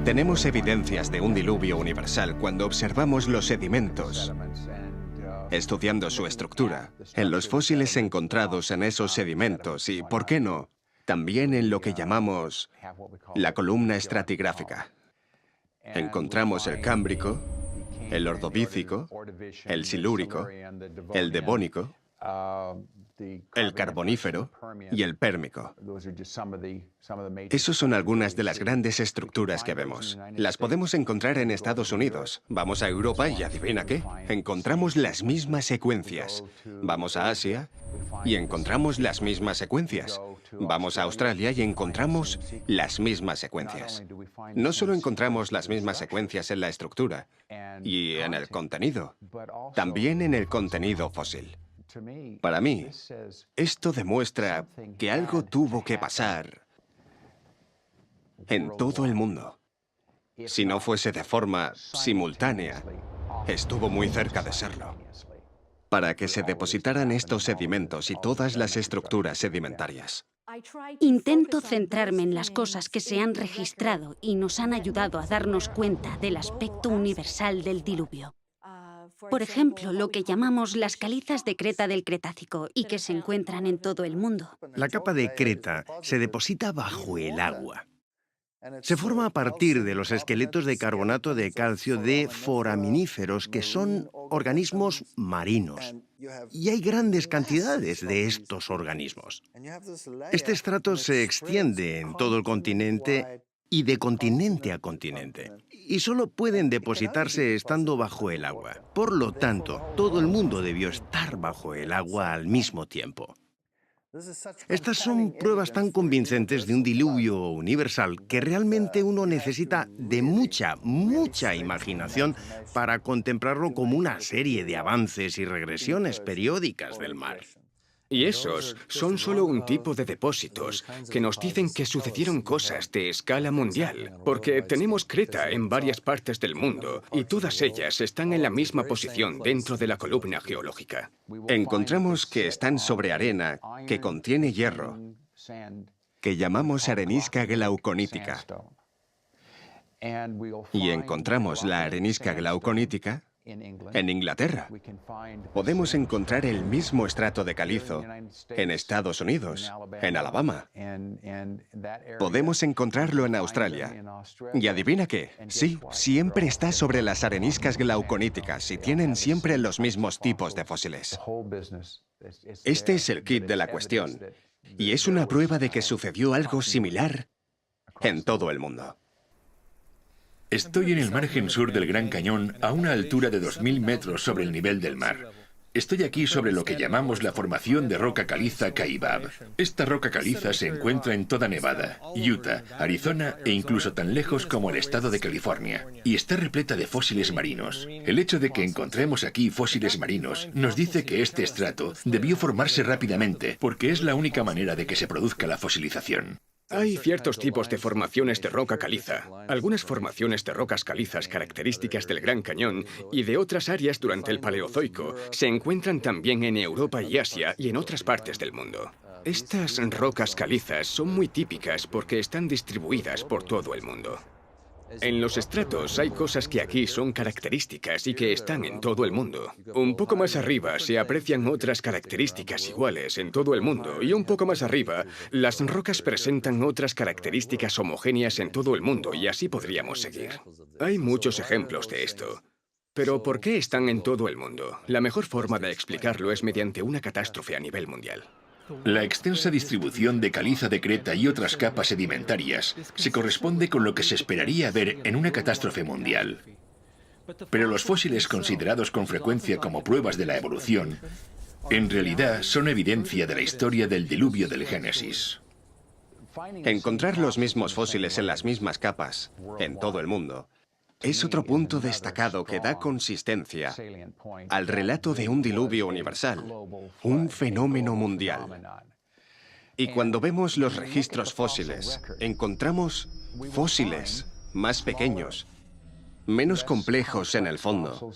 Tenemos evidencias de un diluvio universal cuando observamos los sedimentos, estudiando su estructura, en los fósiles encontrados en esos sedimentos y, ¿por qué no?, también en lo que llamamos la columna estratigráfica. Encontramos el cámbrico, el ordovícico, el silúrico, el devónico, el carbonífero y el pérmico. Esas son algunas de las grandes estructuras que vemos. Las podemos encontrar en Estados Unidos. Vamos a Europa y adivina qué, encontramos las mismas secuencias. Vamos a Asia y encontramos las mismas secuencias. Vamos a Australia y encontramos las mismas secuencias. No solo encontramos las mismas secuencias en la estructura y en el contenido, también en el contenido fósil. Para mí, esto demuestra que algo tuvo que pasar en todo el mundo. Si no fuese de forma simultánea, estuvo muy cerca de serlo. Para que se depositaran estos sedimentos y todas las estructuras sedimentarias. Intento centrarme en las cosas que se han registrado y nos han ayudado a darnos cuenta del aspecto universal del diluvio. Por ejemplo, lo que llamamos las calizas de Creta del Cretácico y que se encuentran en todo el mundo. La capa de Creta se deposita bajo el agua. Se forma a partir de los esqueletos de carbonato de calcio de foraminíferos, que son organismos marinos. Y hay grandes cantidades de estos organismos. Este estrato se extiende en todo el continente y de continente a continente. Y solo pueden depositarse estando bajo el agua. Por lo tanto, todo el mundo debió estar bajo el agua al mismo tiempo. Estas son pruebas tan convincentes de un diluvio universal que realmente uno necesita de mucha imaginación para contemplarlo como una serie de avances y regresiones periódicas del mar. Y esos son solo un tipo de depósitos que nos dicen que sucedieron cosas de escala mundial, porque tenemos Creta en varias partes del mundo y todas ellas están en la misma posición dentro de la columna geológica. Encontramos que están sobre arena que contiene hierro, que llamamos arenisca glauconítica. Y encontramos la arenisca glauconítica en Inglaterra. Podemos encontrar el mismo estrato de calizo en Estados Unidos, en Alabama. Podemos encontrarlo en Australia. Y adivina qué, sí, siempre está sobre las areniscas glauconíticas y tienen siempre los mismos tipos de fósiles. Este es el kit de la cuestión, y es una prueba de que sucedió algo similar en todo el mundo. Estoy en el margen sur del Gran Cañón a una altura de 2.000 metros sobre el nivel del mar. Estoy aquí sobre lo que llamamos la formación de roca caliza Kaibab. Esta roca caliza se encuentra en toda Nevada, Utah, Arizona e incluso tan lejos como el estado de California. Y está repleta de fósiles marinos. El hecho de que encontremos aquí fósiles marinos nos dice que este estrato debió formarse rápidamente porque es la única manera de que se produzca la fosilización. Hay ciertos tipos de formaciones de roca caliza. Algunas formaciones de rocas calizas características del Gran Cañón y de otras áreas durante el Paleozoico se encuentran también en Europa y Asia y en otras partes del mundo. Estas rocas calizas son muy típicas porque están distribuidas por todo el mundo. En los estratos hay cosas que aquí son características y que están en todo el mundo. Un poco más arriba se aprecian otras características iguales en todo el mundo y un poco más arriba las rocas presentan otras características homogéneas en todo el mundo y así podríamos seguir. Hay muchos ejemplos de esto. Pero ¿por qué están en todo el mundo? La mejor forma de explicarlo es mediante una catástrofe a nivel mundial. La extensa distribución de caliza de Creta y otras capas sedimentarias se corresponde con lo que se esperaría ver en una catástrofe mundial. Pero los fósiles considerados con frecuencia como pruebas de la evolución, en realidad son evidencia de la historia del diluvio del Génesis. Encontrar los mismos fósiles en las mismas capas, en todo el mundo, es otro punto destacado que da consistencia al relato de un diluvio universal, un fenómeno mundial. Y cuando vemos los registros fósiles, encontramos fósiles más pequeños, menos complejos en el fondo.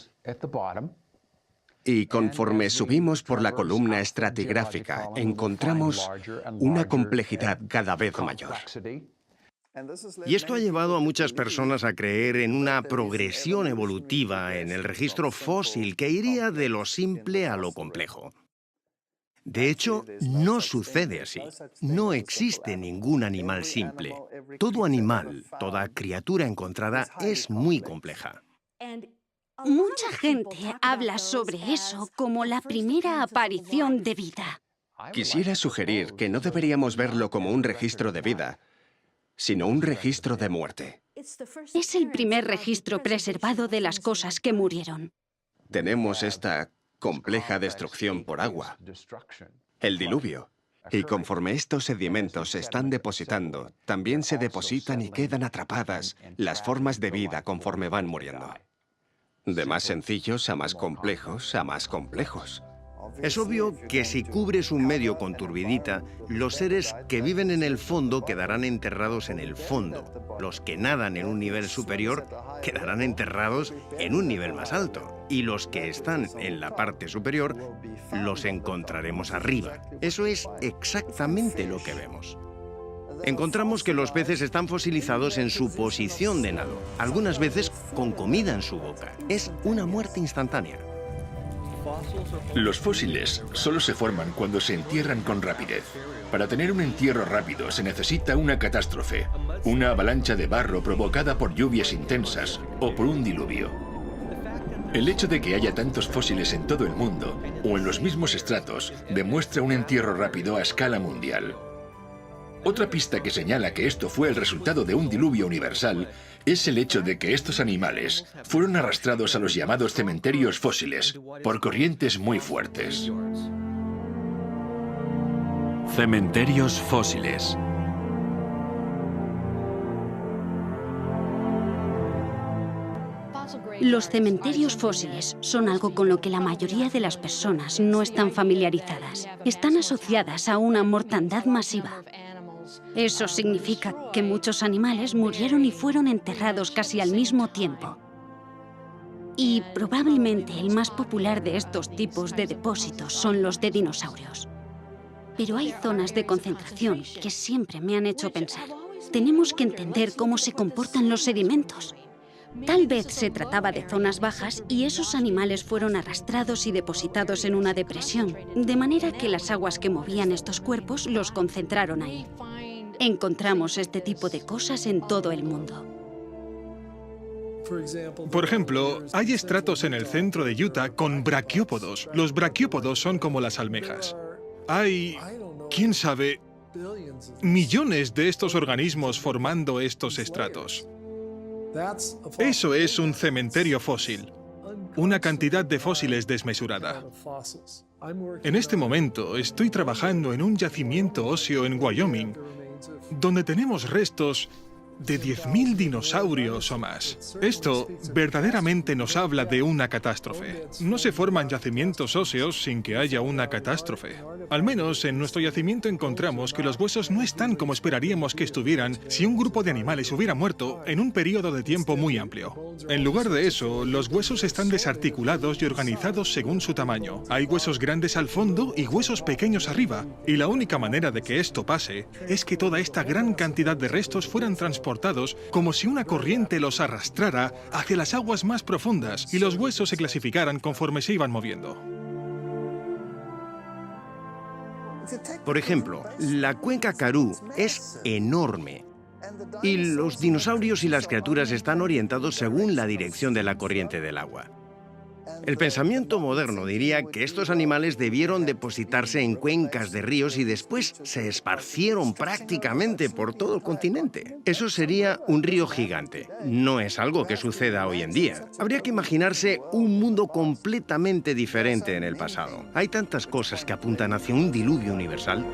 Y conforme subimos por la columna estratigráfica, encontramos una complejidad cada vez mayor. Y esto ha llevado a muchas personas a creer en una progresión evolutiva en el registro fósil que iría de lo simple a lo complejo. De hecho, no sucede así. No existe ningún animal simple. Todo animal, toda criatura encontrada es muy compleja. Mucha gente habla sobre eso como la primera aparición de vida. Quisiera sugerir que no deberíamos verlo como un registro de vida, sino un registro de muerte. Es el primer registro preservado de las cosas que murieron. Tenemos esta compleja destrucción por agua, el diluvio. Y conforme estos sedimentos se están depositando, también se depositan y quedan atrapadas las formas de vida conforme van muriendo. De más sencillos a más complejos a más complejos. Es obvio que si cubres un medio con turbidita, los seres que viven en el fondo quedarán enterrados en el fondo. Los que nadan en un nivel superior quedarán enterrados en un nivel más alto. y los que están en la parte superior los encontraremos arriba. Eso es exactamente lo que vemos. Encontramos que los peces están fosilizados en su posición de nado, algunas veces con comida en su boca. Es una muerte instantánea. Los fósiles solo se forman cuando se entierran con rapidez. Para tener un entierro rápido se necesita una catástrofe, una avalancha de barro provocada por lluvias intensas o por un diluvio. El hecho de que haya tantos fósiles en todo el mundo o en los mismos estratos demuestra un entierro rápido a escala mundial. Otra pista que señala que esto fue el resultado de un diluvio universal es el hecho de que estos animales fueron arrastrados a los llamados cementerios fósiles por corrientes muy fuertes. Cementerios fósiles. Los cementerios fósiles son algo con lo que la mayoría de las personas no están familiarizadas. Están asociadas a una mortandad masiva. Eso significa que muchos animales murieron y fueron enterrados casi al mismo tiempo. Y probablemente el más popular de estos tipos de depósitos son los de dinosaurios. Pero hay zonas de concentración que siempre me han hecho pensar. Tenemos que entender cómo se comportan los sedimentos. Tal vez se trataba de zonas bajas y esos animales fueron arrastrados y depositados en una depresión, de manera que las aguas que movían estos cuerpos los concentraron ahí. Encontramos este tipo de cosas en todo el mundo. Por ejemplo, hay estratos en el centro de Utah con braquiópodos. Los braquiópodos son como las almejas. Hay, quién sabe, millones de estos organismos formando estos estratos. Eso es un cementerio fósil, una cantidad de fósiles desmesurada. En este momento estoy trabajando en un yacimiento óseo en Wyoming, donde tenemos restos de 10.000 dinosaurios o más. Esto verdaderamente nos habla de una catástrofe. No se forman yacimientos óseos sin que haya una catástrofe. Al menos en nuestro yacimiento encontramos que los huesos no están como esperaríamos que estuvieran si un grupo de animales hubiera muerto en un periodo de tiempo muy amplio. En lugar de eso, los huesos están desarticulados y organizados según su tamaño. Hay huesos grandes al fondo y huesos pequeños arriba. Y la única manera de que esto pase es que toda esta gran cantidad de restos fueran transportados como si una corriente los arrastrara hacia las aguas más profundas y los huesos se clasificaran conforme se iban moviendo. Por ejemplo, la cuenca Karoo es enorme y los dinosaurios y las criaturas están orientados según la dirección de la corriente del agua. El pensamiento moderno diría que estos animales debieron depositarse en cuencas de ríos y después se esparcieron prácticamente por todo el continente. Eso sería un río gigante. No es algo que suceda hoy en día. Habría que imaginarse un mundo completamente diferente en el pasado. Hay tantas cosas que apuntan hacia un diluvio universal.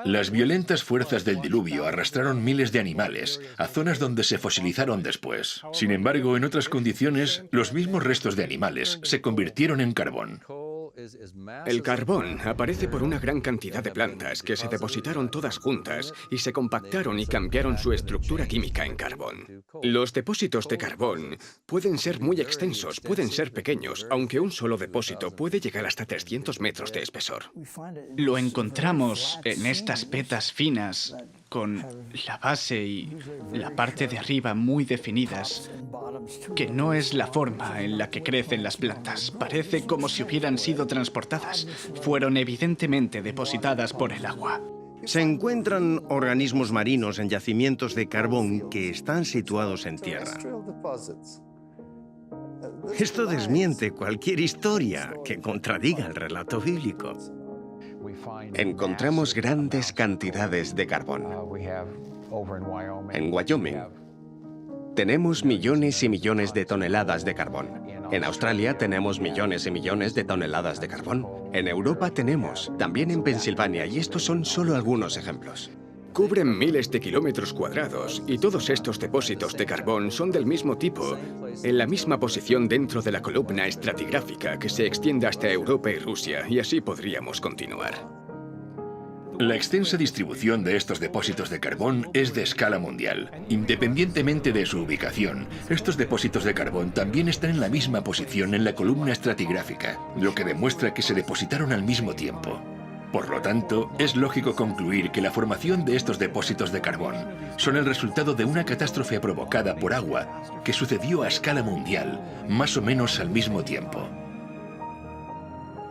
Las violentas fuerzas del diluvio arrastraron miles de animales a zonas donde se fosilizaron después. Sin embargo, en otras condiciones, los mismos restos de animales se convirtieron en carbón. El carbón aparece por una gran cantidad de plantas que se depositaron todas juntas y se compactaron y cambiaron su estructura química en carbón. Los depósitos de carbón pueden ser muy extensos, pueden ser pequeños, aunque un solo depósito puede llegar hasta 300 metros de espesor. Lo encontramos en estas vetas finas, con la base y la parte de arriba muy definidas, que no es la forma en la que crecen las plantas. Parece como si hubieran sido transportadas. Fueron evidentemente depositadas por el agua. Se encuentran organismos marinos en yacimientos de carbón que están situados en tierra. Esto desmiente cualquier historia que contradiga el relato bíblico. Encontramos grandes cantidades de carbón. En Wyoming tenemos millones y millones de toneladas de carbón. En Australia tenemos millones y millones de toneladas de carbón. En Europa tenemos, también en Pensilvania, y estos son solo algunos ejemplos. Cubren miles de kilómetros cuadrados y todos estos depósitos de carbón son del mismo tipo, en la misma posición dentro de la columna estratigráfica que se extiende hasta Europa y Rusia, y así podríamos continuar. La extensa distribución de estos depósitos de carbón es de escala mundial. Independientemente de su ubicación, estos depósitos de carbón también están en la misma posición en la columna estratigráfica, lo que demuestra que se depositaron al mismo tiempo. Por lo tanto, es lógico concluir que la formación de estos depósitos de carbón son el resultado de una catástrofe provocada por agua que sucedió a escala mundial, más o menos al mismo tiempo.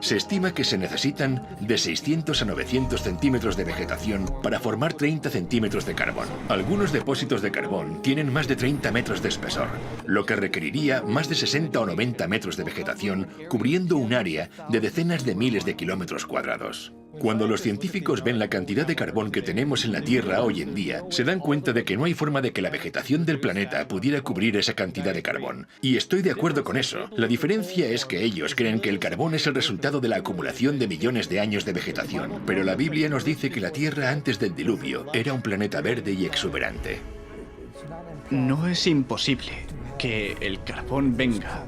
Se estima que se necesitan de 600 a 900 centímetros de vegetación para formar 30 centímetros de carbón. Algunos depósitos de carbón tienen más de 30 metros de espesor, lo que requeriría más de 60 o 90 metros de vegetación cubriendo un área de decenas de miles de kilómetros cuadrados. Cuando los científicos ven la cantidad de carbón que tenemos en la Tierra hoy en día, se dan cuenta de que no hay forma de que la vegetación del planeta pudiera cubrir esa cantidad de carbón. Y estoy de acuerdo con eso. La diferencia es que ellos creen que el carbón es el resultado de la acumulación de millones de años de vegetación. Pero la Biblia nos dice que la Tierra antes del diluvio era un planeta verde y exuberante. No es imposible que el carbón venga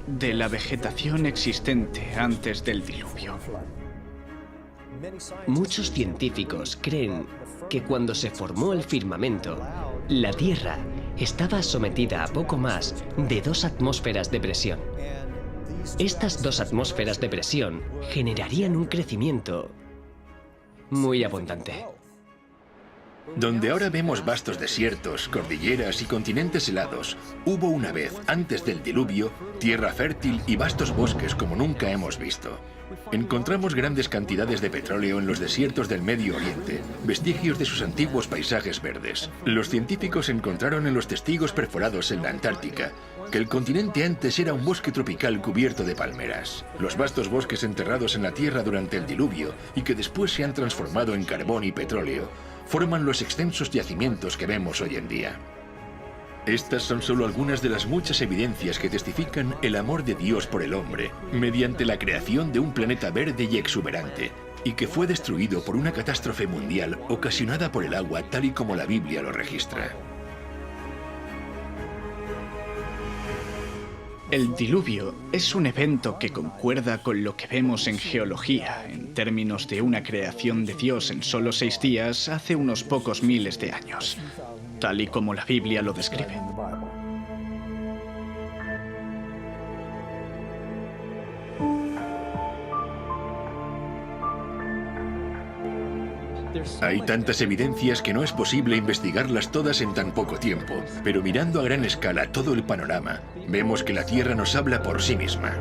de la vegetación existente antes del diluvio. Muchos científicos creen que cuando se formó el firmamento, la Tierra estaba sometida a poco más de 2 atmósferas de presión. Estas 2 atmósferas de presión generarían un crecimiento muy abundante. Donde ahora vemos vastos desiertos, cordilleras y continentes helados, hubo una vez, antes del diluvio, tierra fértil y vastos bosques como nunca hemos visto. Encontramos grandes cantidades de petróleo en los desiertos del Medio Oriente, vestigios de sus antiguos paisajes verdes. Los científicos encontraron en los testigos perforados en la Antártica que el continente antes era un bosque tropical cubierto de palmeras. Los vastos bosques enterrados en la Tierra durante el diluvio y que después se han transformado en carbón y petróleo, forman los extensos yacimientos que vemos hoy en día. Estas son solo algunas de las muchas evidencias que testifican el amor de Dios por el hombre, mediante la creación de un planeta verde y exuberante, y que fue destruido por una catástrofe mundial ocasionada por el agua tal y como la Biblia lo registra. El diluvio es un evento que concuerda con lo que vemos en geología, en términos de una creación de Dios en solo 6 días hace unos pocos miles de años, tal y como la Biblia lo describe. Hay tantas evidencias que no es posible investigarlas todas en tan poco tiempo, pero mirando a gran escala todo el panorama, vemos que la Tierra nos habla por sí misma.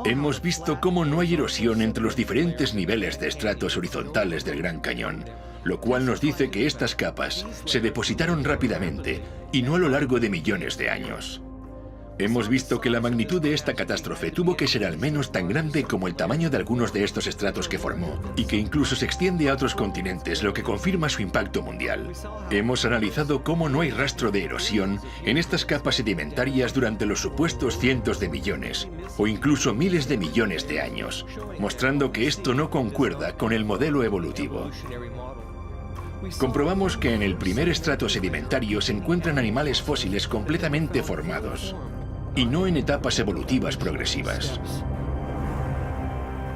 Hemos visto cómo no hay erosión entre los diferentes niveles de estratos horizontales del Gran Cañón, lo cual nos dice que estas capas se depositaron rápidamente y no a lo largo de millones de años. Hemos visto que la magnitud de esta catástrofe tuvo que ser al menos tan grande como el tamaño de algunos de estos estratos que formó, y que incluso se extiende a otros continentes, lo que confirma su impacto mundial. Hemos analizado cómo no hay rastro de erosión en estas capas sedimentarias durante los supuestos cientos de millones, o incluso miles de millones de años, mostrando que esto no concuerda con el modelo evolutivo. Comprobamos que en el primer estrato sedimentario se encuentran animales fósiles completamente formados, y no en etapas evolutivas progresivas.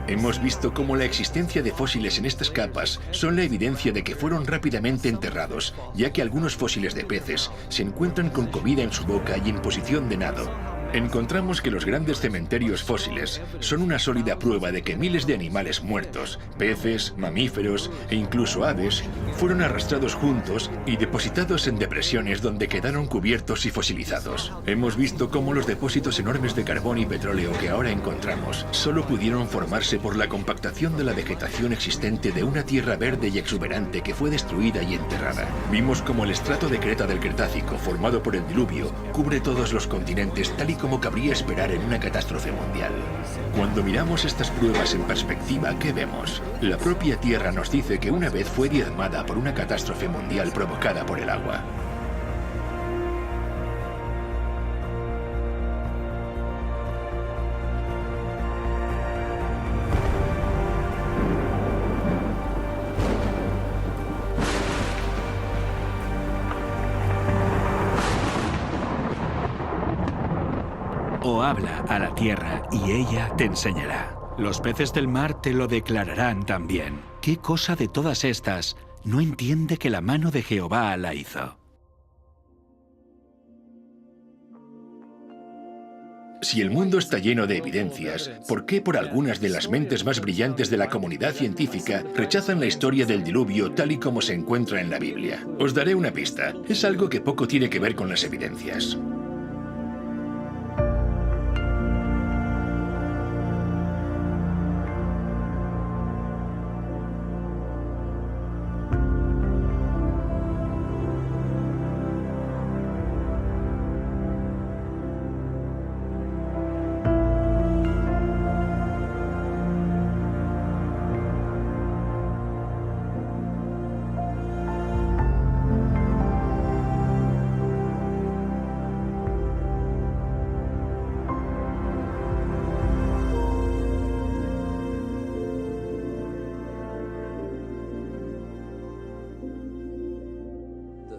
Hemos visto cómo la existencia de fósiles en estas capas son la evidencia de que fueron rápidamente enterrados, ya que algunos fósiles de peces se encuentran con comida en su boca y en posición de nado. Encontramos que los grandes cementerios fósiles son una sólida prueba de que miles de animales muertos, peces, mamíferos e incluso aves, fueron arrastrados juntos y depositados en depresiones donde quedaron cubiertos y fosilizados. Hemos visto cómo los depósitos enormes de carbón y petróleo que ahora encontramos solo pudieron formarse por la compactación de la vegetación existente de una tierra verde y exuberante que fue destruida y enterrada. Vimos cómo el estrato de creta del Cretácico, formado por el diluvio, cubre todos los continentes tal y como cabría esperar en una catástrofe mundial. Cuando miramos estas pruebas en perspectiva, ¿qué vemos? La propia Tierra nos dice que una vez fue diezmada por una catástrofe mundial provocada por el agua. o habla a la tierra y ella te enseñará. Los peces del mar te lo declararán también. ¿Qué cosa de todas estas no entiende que la mano de Jehová la hizo? Si el mundo está lleno de evidencias, ¿por qué por algunas de las mentes más brillantes de la comunidad científica rechazan la historia del diluvio tal y como se encuentra en la Biblia? Os daré una pista. Es algo que poco tiene que ver con las evidencias.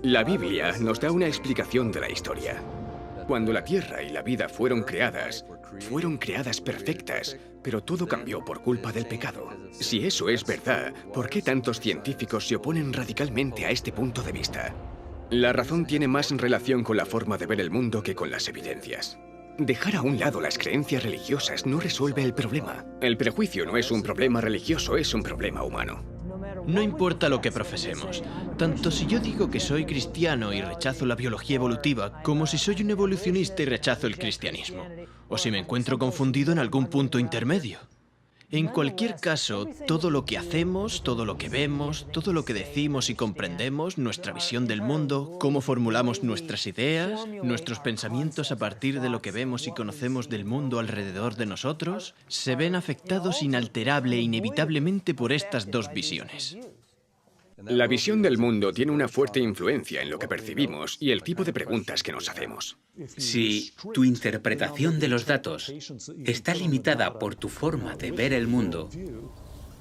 La Biblia nos da una explicación de la historia. Cuando la Tierra y la vida fueron creadas perfectas, pero todo cambió por culpa del pecado. Si eso es verdad, ¿por qué tantos científicos se oponen radicalmente a este punto de vista? La razón tiene más relación con la forma de ver el mundo que con las evidencias. Dejar a un lado las creencias religiosas no resuelve el problema. El prejuicio no es un problema religioso, es un problema humano. No importa lo que profesemos, tanto si yo digo que soy cristiano y rechazo la biología evolutiva, como si soy un evolucionista y rechazo el cristianismo, o si me encuentro confundido en algún punto intermedio. En cualquier caso, todo lo que hacemos, todo lo que vemos, todo lo que decimos y comprendemos, nuestra visión del mundo, cómo formulamos nuestras ideas, nuestros pensamientos a partir de lo que vemos y conocemos del mundo alrededor de nosotros, se ven afectados inalterable e inevitablemente por estas dos visiones. La visión del mundo tiene una fuerte influencia en lo que percibimos y el tipo de preguntas que nos hacemos. Si tu interpretación de los datos está limitada por tu forma de ver el mundo,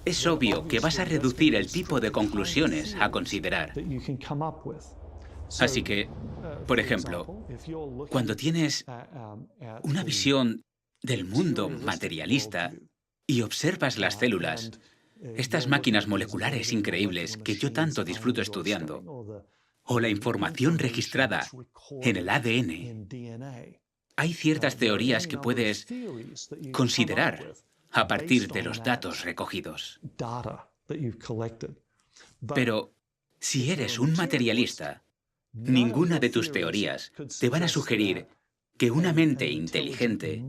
es obvio que vas a reducir el tipo de conclusiones a considerar. Así que, por ejemplo, cuando tienes una visión del mundo materialista y observas las células, estas máquinas moleculares increíbles que yo tanto disfruto estudiando, o la información registrada en el ADN, hay ciertas teorías que puedes considerar a partir de los datos recogidos. Pero si eres un materialista, ninguna de tus teorías te van a sugerir que una mente inteligente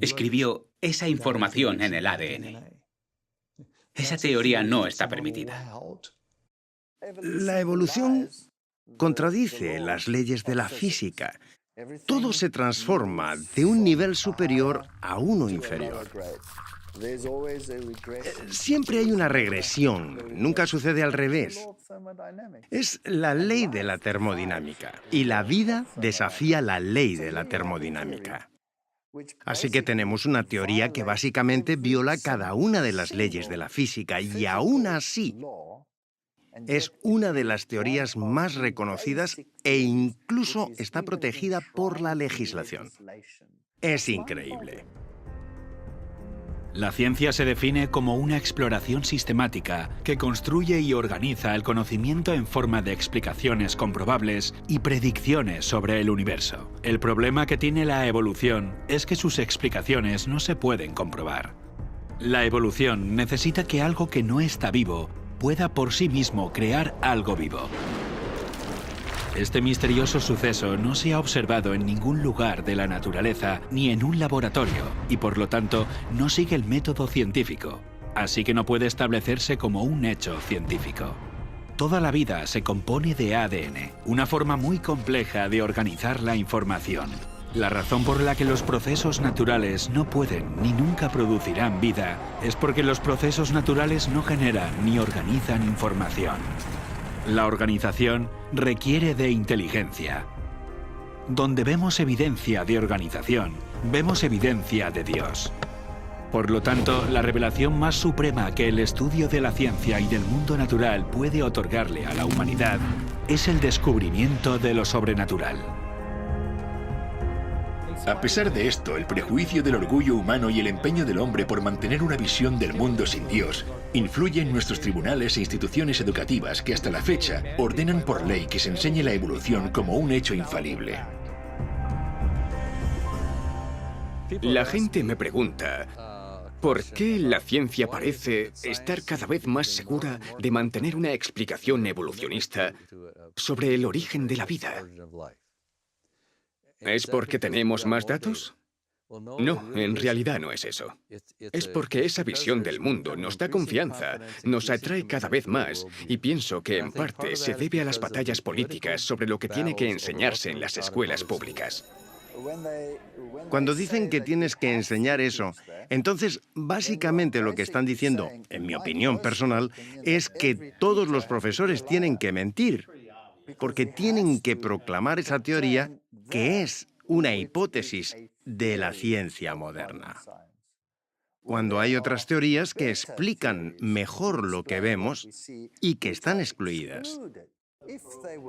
escribió esa información en el ADN. Esa teoría no está permitida. La evolución contradice las leyes de la física. Todo se transforma de un nivel superior a uno inferior. Siempre hay una regresión, nunca sucede al revés. Es la ley de la termodinámica, y la vida desafía la ley de la termodinámica. Así que tenemos una teoría que básicamente viola cada una de las leyes de la física y aún así es una de las teorías más reconocidas e incluso está protegida por la legislación. Es increíble. La ciencia se define como una exploración sistemática que construye y organiza el conocimiento en forma de explicaciones comprobables y predicciones sobre el universo. El problema que tiene la evolución es que sus explicaciones no se pueden comprobar. La evolución necesita que algo que no está vivo pueda por sí mismo crear algo vivo. Este misterioso suceso no se ha observado en ningún lugar de la naturaleza ni en un laboratorio y por lo tanto no sigue el método científico, así que no puede establecerse como un hecho científico. Toda la vida se compone de ADN, una forma muy compleja de organizar la información. La razón por la que los procesos naturales no pueden ni nunca producirán vida es porque los procesos naturales no generan ni organizan información. La organización requiere de inteligencia. Donde vemos evidencia de organización, vemos evidencia de Dios. Por lo tanto, la revelación más suprema que el estudio de la ciencia y del mundo natural puede otorgarle a la humanidad es el descubrimiento de lo sobrenatural. A pesar de esto, el prejuicio del orgullo humano y el empeño del hombre por mantener una visión del mundo sin Dios influye en nuestros tribunales e instituciones educativas que hasta la fecha ordenan por ley que se enseñe la evolución como un hecho infalible. La gente me pregunta, ¿por qué la ciencia parece estar cada vez más segura de mantener una explicación evolucionista sobre el origen de la vida? ¿Es porque tenemos más datos? No, en realidad no es eso. Es porque esa visión del mundo nos da confianza, nos atrae cada vez más, y pienso que en parte se debe a las batallas políticas sobre lo que tiene que enseñarse en las escuelas públicas. Cuando dicen que tienes que enseñar eso, entonces básicamente lo que están diciendo, en mi opinión personal, es que todos los profesores tienen que mentir, porque tienen que proclamar esa teoría que es una hipótesis de la ciencia moderna. Cuando hay otras teorías que explican mejor lo que vemos y que están excluidas.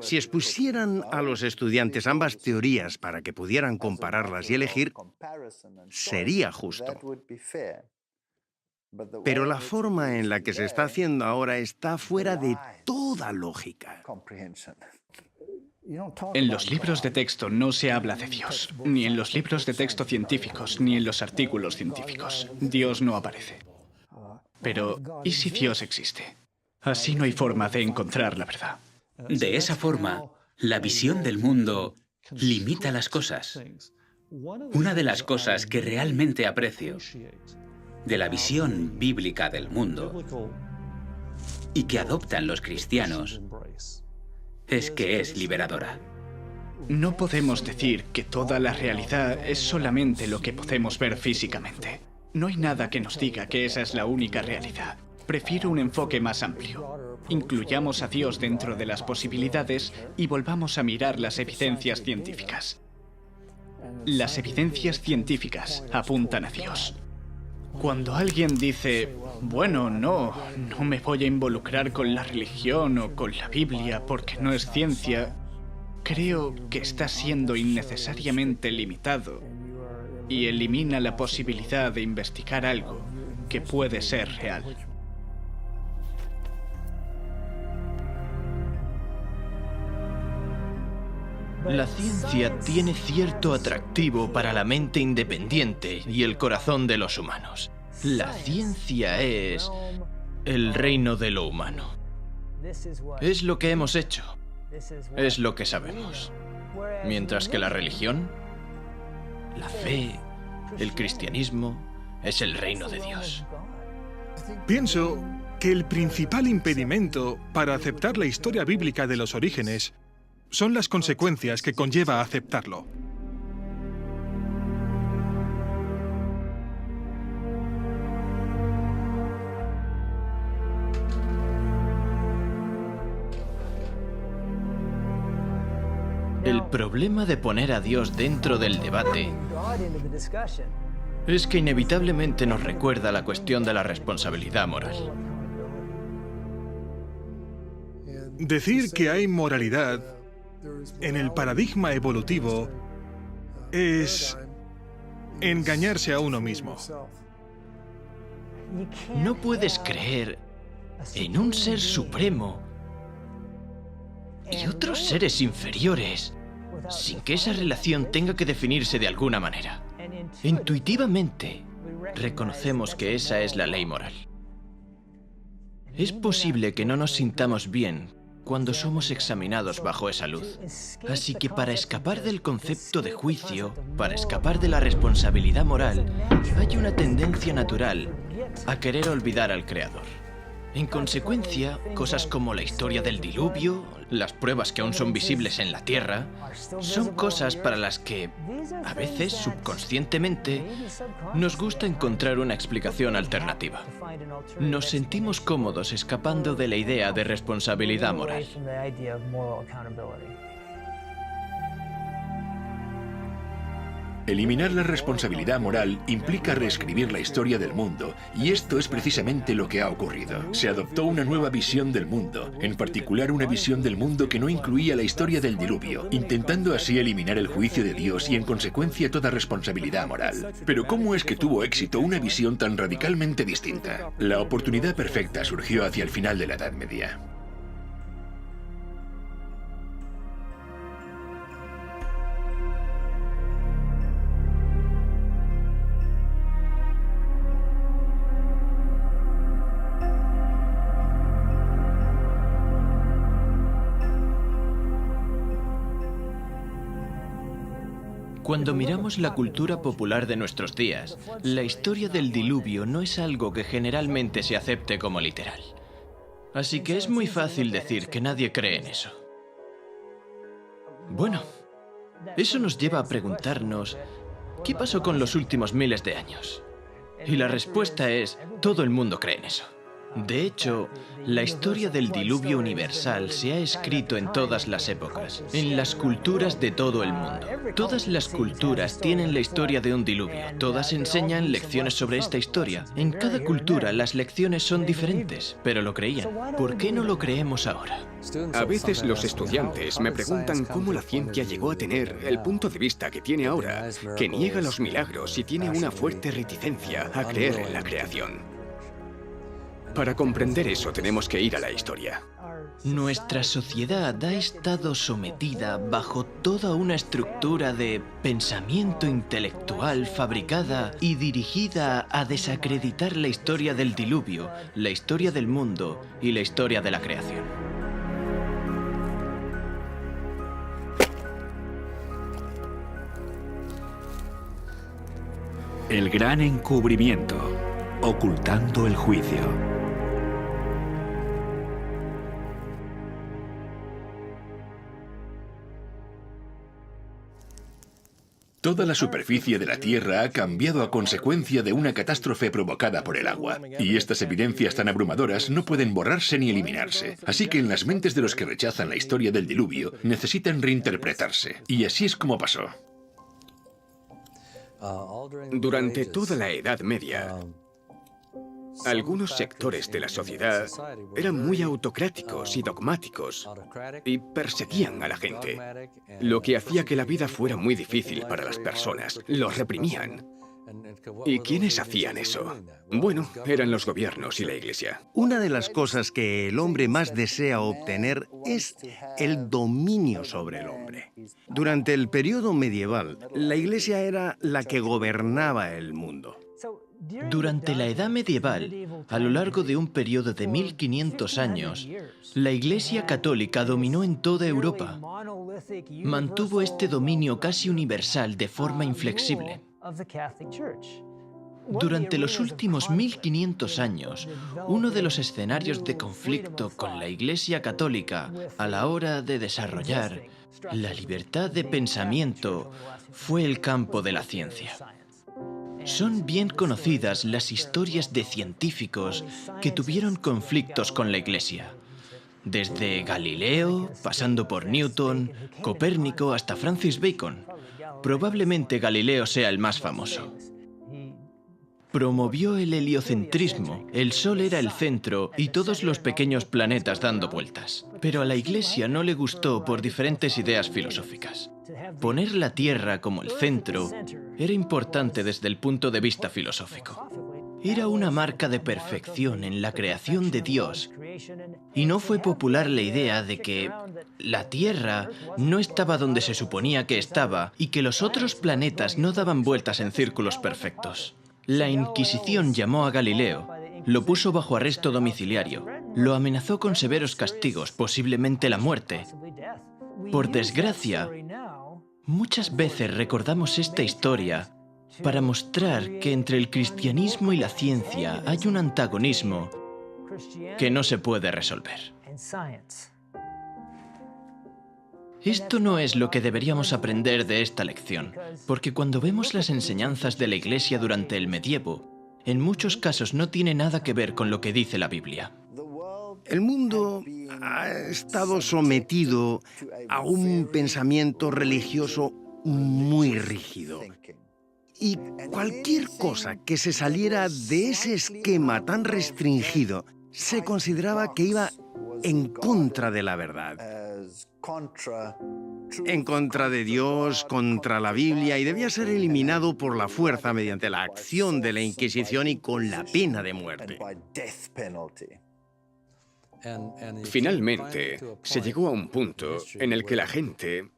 Si expusieran a los estudiantes ambas teorías para que pudieran compararlas y elegir, sería justo. Pero la forma en la que se está haciendo ahora está fuera de toda lógica. En los libros de texto no se habla de Dios, ni en los libros de texto científicos, ni en los artículos científicos. Dios no aparece. Pero, ¿y si Dios existe? Así no hay forma de encontrar la verdad. De esa forma, la visión del mundo limita las cosas. Una de las cosas que realmente aprecio de la visión bíblica del mundo y que adoptan los cristianos es que es liberadora. No podemos decir que toda la realidad es solamente lo que podemos ver físicamente. No hay nada que nos diga que esa es la única realidad. Prefiero un enfoque más amplio. Incluyamos a Dios dentro de las posibilidades y volvamos a mirar las evidencias científicas. Las evidencias científicas apuntan a Dios. Cuando alguien dice, bueno, no me voy a involucrar con la religión o con la Biblia porque no es ciencia, creo que está siendo innecesariamente limitado y elimina la posibilidad de investigar algo que puede ser real. La ciencia tiene cierto atractivo para la mente independiente y el corazón de los humanos. La ciencia es el reino de lo humano. Es lo que hemos hecho. Es lo que sabemos. Mientras que la religión, la fe, el cristianismo, es el reino de Dios. Pienso que el principal impedimento para aceptar la historia bíblica de los orígenes son las consecuencias que conlleva aceptarlo. El problema de poner a Dios dentro del debate es que inevitablemente nos recuerda la cuestión de la responsabilidad moral. Decir que hay moralidad en el paradigma evolutivo es engañarse a uno mismo. No puedes creer en un ser supremo y otros seres inferiores sin que esa relación tenga que definirse de alguna manera. Intuitivamente, reconocemos que esa es la ley moral. Es posible que no nos sintamos bien cuando somos examinados bajo esa luz. Así que para escapar del concepto de juicio, para escapar de la responsabilidad moral, hay una tendencia natural a querer olvidar al Creador. En consecuencia, cosas como la historia del diluvio, las pruebas que aún son visibles en la Tierra, son cosas para las que, a veces subconscientemente, nos gusta encontrar una explicación alternativa. Nos sentimos cómodos escapando de la idea de responsabilidad moral. Eliminar la responsabilidad moral implica reescribir la historia del mundo, y esto es precisamente lo que ha ocurrido. Se adoptó una nueva visión del mundo, en particular una visión del mundo que no incluía la historia del diluvio, intentando así eliminar el juicio de Dios y en consecuencia toda responsabilidad moral. Pero ¿cómo es que tuvo éxito una visión tan radicalmente distinta? La oportunidad perfecta surgió hacia el final de la Edad Media. Cuando miramos la cultura popular de nuestros días, la historia del diluvio no es algo que generalmente se acepte como literal. Así que es muy fácil decir que nadie cree en eso. Bueno, eso nos lleva a preguntarnos, ¿qué pasó con los últimos miles de años? Y la respuesta es, todo el mundo cree en eso. De hecho, la historia del diluvio universal se ha escrito en todas las épocas, en las culturas de todo el mundo. Todas las culturas tienen la historia de un diluvio. Todas enseñan lecciones sobre esta historia. En cada cultura las lecciones son diferentes, pero lo creían. ¿Por qué no lo creemos ahora? A veces los estudiantes me preguntan cómo la ciencia llegó a tener el punto de vista que tiene ahora, que niega los milagros y tiene una fuerte reticencia a creer en la creación. Para comprender eso tenemos que ir a la historia. Nuestra sociedad ha estado sometida bajo toda una estructura de pensamiento intelectual fabricada y dirigida a desacreditar la historia del diluvio, la historia del mundo y la historia de la creación. El gran encubrimiento, ocultando el juicio. Toda la superficie de la Tierra ha cambiado a consecuencia de una catástrofe provocada por el agua. Y estas evidencias tan abrumadoras no pueden borrarse ni eliminarse. Así que en las mentes de los que rechazan la historia del diluvio, necesitan reinterpretarse. Y así es como pasó. Durante toda la Edad Media, algunos sectores de la sociedad eran muy autocráticos y dogmáticos y perseguían a la gente, lo que hacía que la vida fuera muy difícil para las personas. Los reprimían. ¿Y quiénes hacían eso? Bueno, eran los gobiernos y la Iglesia. Una de las cosas que el hombre más desea obtener es el dominio sobre el hombre. Durante el periodo medieval, la Iglesia era la que gobernaba el mundo. Durante la Edad Medieval, a lo largo de un periodo de 1500 años, la Iglesia Católica dominó en toda Europa. Mantuvo este dominio casi universal de forma inflexible. Durante los últimos 1500 años, uno de los escenarios de conflicto con la Iglesia Católica a la hora de desarrollar la libertad de pensamiento fue el campo de la ciencia. Son bien conocidas las historias de científicos que tuvieron conflictos con la Iglesia. Desde Galileo, pasando por Newton, Copérnico hasta Francis Bacon. Probablemente Galileo sea el más famoso. Promovió el heliocentrismo. El Sol era el centro y todos los pequeños planetas dando vueltas. Pero a la Iglesia no le gustó por diferentes ideas filosóficas. Poner la Tierra como el centro era importante desde el punto de vista filosófico. Era una marca de perfección en la creación de Dios. Y no fue popular la idea de que la Tierra no estaba donde se suponía que estaba y que los otros planetas no daban vueltas en círculos perfectos. La Inquisición llamó a Galileo, lo puso bajo arresto domiciliario, lo amenazó con severos castigos, posiblemente la muerte. Por desgracia, muchas veces recordamos esta historia para mostrar que entre el cristianismo y la ciencia hay un antagonismo que no se puede resolver. Esto no es lo que deberíamos aprender de esta lección, porque cuando vemos las enseñanzas de la Iglesia durante el medievo, en muchos casos no tiene nada que ver con lo que dice la Biblia. El mundo ha estado sometido a un pensamiento religioso muy rígido. Y cualquier cosa que se saliera de ese esquema tan restringido se consideraba que iba en contra de la verdad, en contra de Dios, contra la Biblia, y debía ser eliminado por la fuerza mediante la acción de la Inquisición y con la pena de muerte. Finalmente, se llegó a un punto en el que la gente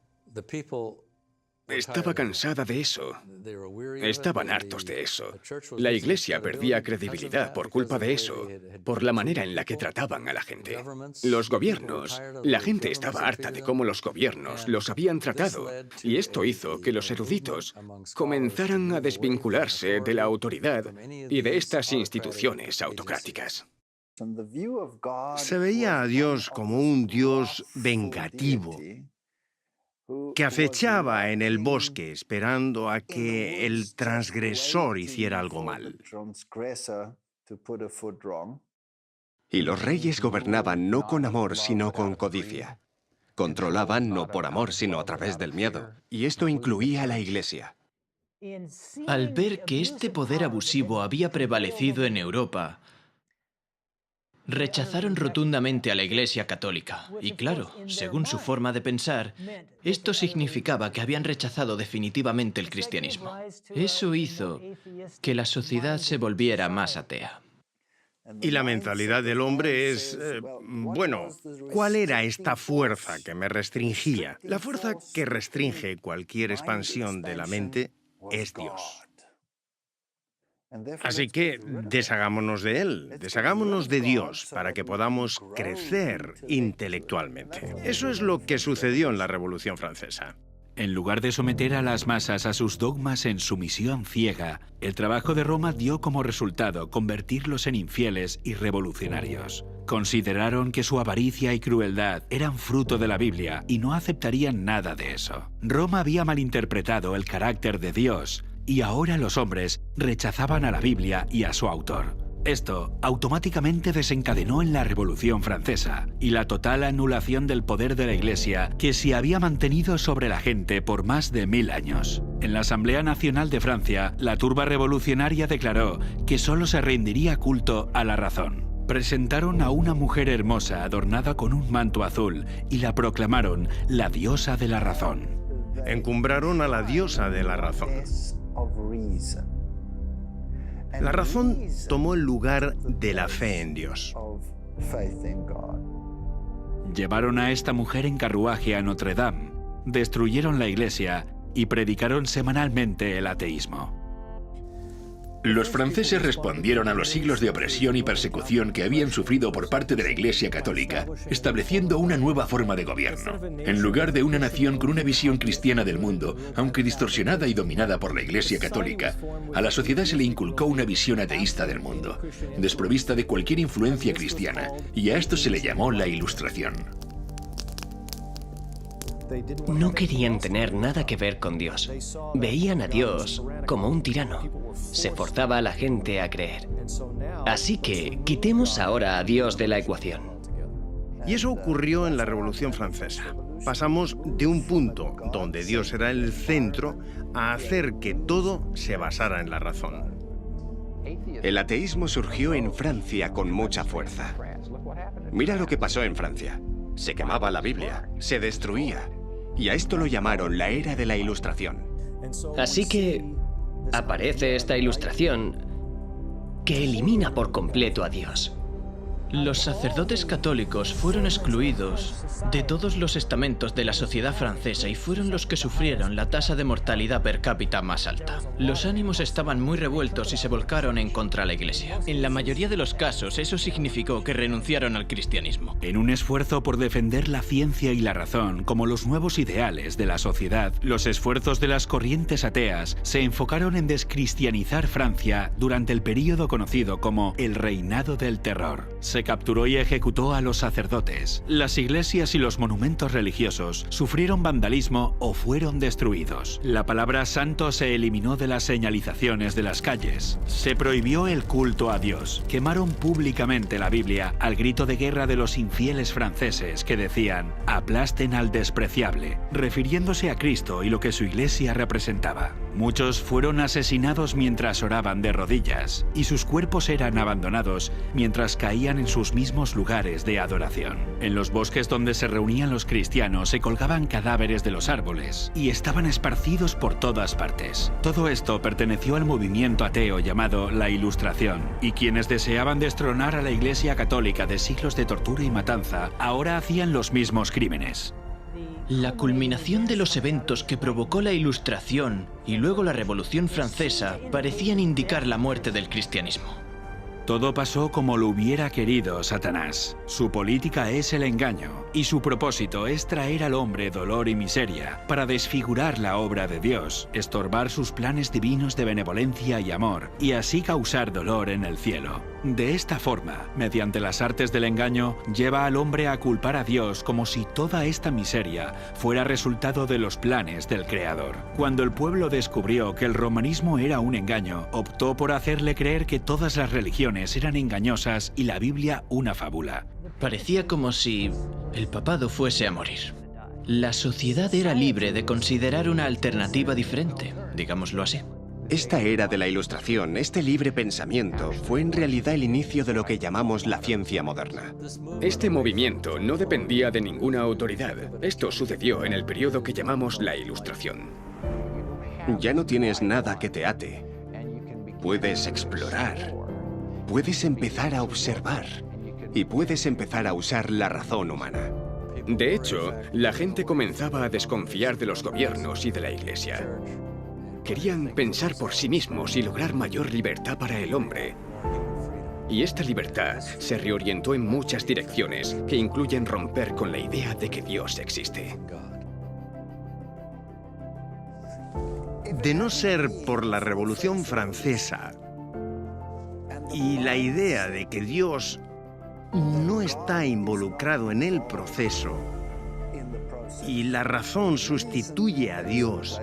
estaba cansada de eso. Estaban hartos de eso. La Iglesia perdía credibilidad por culpa de eso, por la manera en la que trataban a la gente. Los gobiernos, la gente estaba harta de cómo los gobiernos los habían tratado, y esto hizo que los eruditos comenzaran a desvincularse de la autoridad y de estas instituciones autocráticas. Se veía a Dios como un Dios vengativo, que acechaba en el bosque esperando a que el transgresor hiciera algo mal. Y los reyes gobernaban no con amor, sino con codicia. Controlaban no por amor, sino a través del miedo. Y esto incluía a la Iglesia. Al ver que este poder abusivo había prevalecido en Europa, rechazaron rotundamente a la Iglesia católica. Y claro, según su forma de pensar, esto significaba que habían rechazado definitivamente el cristianismo. Eso hizo que la sociedad se volviera más atea. Y la mentalidad del hombre es, bueno, ¿cuál era esta fuerza que me restringía? La fuerza que restringe cualquier expansión de la mente es Dios. Así que deshagámonos de Él, deshagámonos de Dios para que podamos crecer intelectualmente. Eso es lo que sucedió en la Revolución Francesa. En lugar de someter a las masas a sus dogmas en sumisión ciega, el trabajo de Roma dio como resultado convertirlos en infieles y revolucionarios. Consideraron que su avaricia y crueldad eran fruto de la Biblia y no aceptarían nada de eso. Roma había malinterpretado el carácter de Dios y ahora los hombres rechazaban a la Biblia y a su autor. Esto automáticamente desencadenó en la Revolución Francesa y la total anulación del poder de la Iglesia que se había mantenido sobre la gente por más de 1000 años. En la Asamblea Nacional de Francia, la turba revolucionaria declaró que solo se rendiría culto a la razón. Presentaron a una mujer hermosa adornada con un manto azul y la proclamaron la diosa de la razón. Encumbraron a la diosa de la razón. La razón tomó el lugar de la fe en Dios. Llevaron a esta mujer en carruaje a Notre Dame, destruyeron la iglesia y predicaron semanalmente el ateísmo. Los franceses respondieron a los siglos de opresión y persecución que habían sufrido por parte de la Iglesia Católica, estableciendo una nueva forma de gobierno. En lugar de una nación con una visión cristiana del mundo, aunque distorsionada y dominada por la Iglesia Católica, a la sociedad se le inculcó una visión ateísta del mundo, desprovista de cualquier influencia cristiana, y a esto se le llamó la Ilustración. No querían tener nada que ver con Dios. Veían a Dios como un tirano. Se forzaba a la gente a creer. Así que quitemos ahora a Dios de la ecuación. Y eso ocurrió en la Revolución Francesa. Pasamos de un punto donde Dios era el centro a hacer que todo se basara en la razón. El ateísmo surgió en Francia con mucha fuerza. Mira lo que pasó en Francia. Se quemaba la Biblia, se destruía. Y a esto lo llamaron la era de la Ilustración. Así que aparece esta ilustración que elimina por completo a Dios. Los sacerdotes católicos fueron excluidos de todos los estamentos de la sociedad francesa y fueron los que sufrieron la tasa de mortalidad per cápita más alta. Los ánimos estaban muy revueltos y se volcaron en contra de la Iglesia. En la mayoría de los casos, eso significó que renunciaron al cristianismo. En un esfuerzo por defender la ciencia y la razón como los nuevos ideales de la sociedad, los esfuerzos de las corrientes ateas se enfocaron en descristianizar Francia durante el período conocido como el Reinado del Terror. Se capturó y ejecutó a los sacerdotes. Las iglesias y los monumentos religiosos sufrieron vandalismo o fueron destruidos. La palabra santo se eliminó de las señalizaciones de las calles. Se prohibió el culto a Dios. Quemaron públicamente la Biblia al grito de guerra de los infieles franceses que decían «aplasten al despreciable», refiriéndose a Cristo y lo que su iglesia representaba. Muchos fueron asesinados mientras oraban de rodillas y sus cuerpos eran abandonados mientras caían en sus mismos lugares de adoración. En los bosques donde se reunían los cristianos se colgaban cadáveres de los árboles y estaban esparcidos por todas partes. Todo esto perteneció al movimiento ateo llamado la Ilustración, y quienes deseaban destronar a la Iglesia Católica de siglos de tortura y matanza ahora hacían los mismos crímenes. La culminación de los eventos que provocó la Ilustración y luego la Revolución Francesa parecían indicar la muerte del cristianismo. Todo pasó como lo hubiera querido Satanás. Su política es el engaño, y su propósito es traer al hombre dolor y miseria para desfigurar la obra de Dios, estorbar sus planes divinos de benevolencia y amor, y así causar dolor en el cielo. De esta forma, mediante las artes del engaño, lleva al hombre a culpar a Dios como si toda esta miseria fuera resultado de los planes del Creador. Cuando el pueblo descubrió que el romanismo era un engaño, optó por hacerle creer que todas las religiones eran engañosas y la Biblia una fábula. Parecía como si el papado fuese a morir. La sociedad era libre de considerar una alternativa diferente, digámoslo así. Esta era de la Ilustración, este libre pensamiento, fue en realidad el inicio de lo que llamamos la ciencia moderna. Este movimiento no dependía de ninguna autoridad. Esto sucedió en el periodo que llamamos la Ilustración. Ya no tienes nada que te ate. Puedes explorar. Puedes empezar a observar. Y puedes empezar a usar la razón humana. De hecho, la gente comenzaba a desconfiar de los gobiernos y de la Iglesia. Querían pensar por sí mismos y lograr mayor libertad para el hombre. Y esta libertad se reorientó en muchas direcciones que incluyen romper con la idea de que Dios existe. De no ser por la Revolución Francesa y la idea de que Dios no está involucrado en el proceso y la razón sustituye a Dios,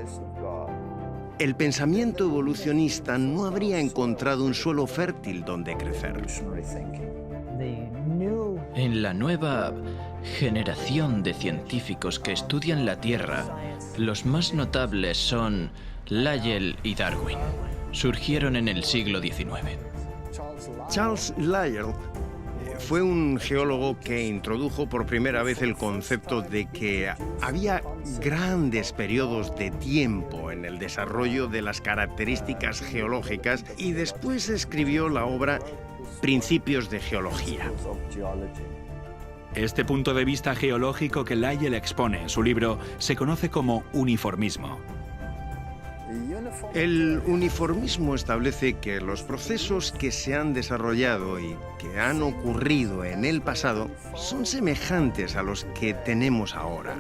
el pensamiento evolucionista no habría encontrado un suelo fértil donde crecer. En la nueva generación de científicos que estudian la Tierra, los más notables son Lyell y Darwin. Surgieron en el siglo XIX. Charles Lyell fue un geólogo que introdujo por primera vez el concepto de que había grandes periodos de tiempo en el desarrollo de las características geológicas y después escribió la obra Principios de Geología. Este punto de vista geológico que Lyell expone en su libro se conoce como uniformismo. El uniformismo establece que los procesos que se han desarrollado y que han ocurrido en el pasado son semejantes a los que tenemos ahora.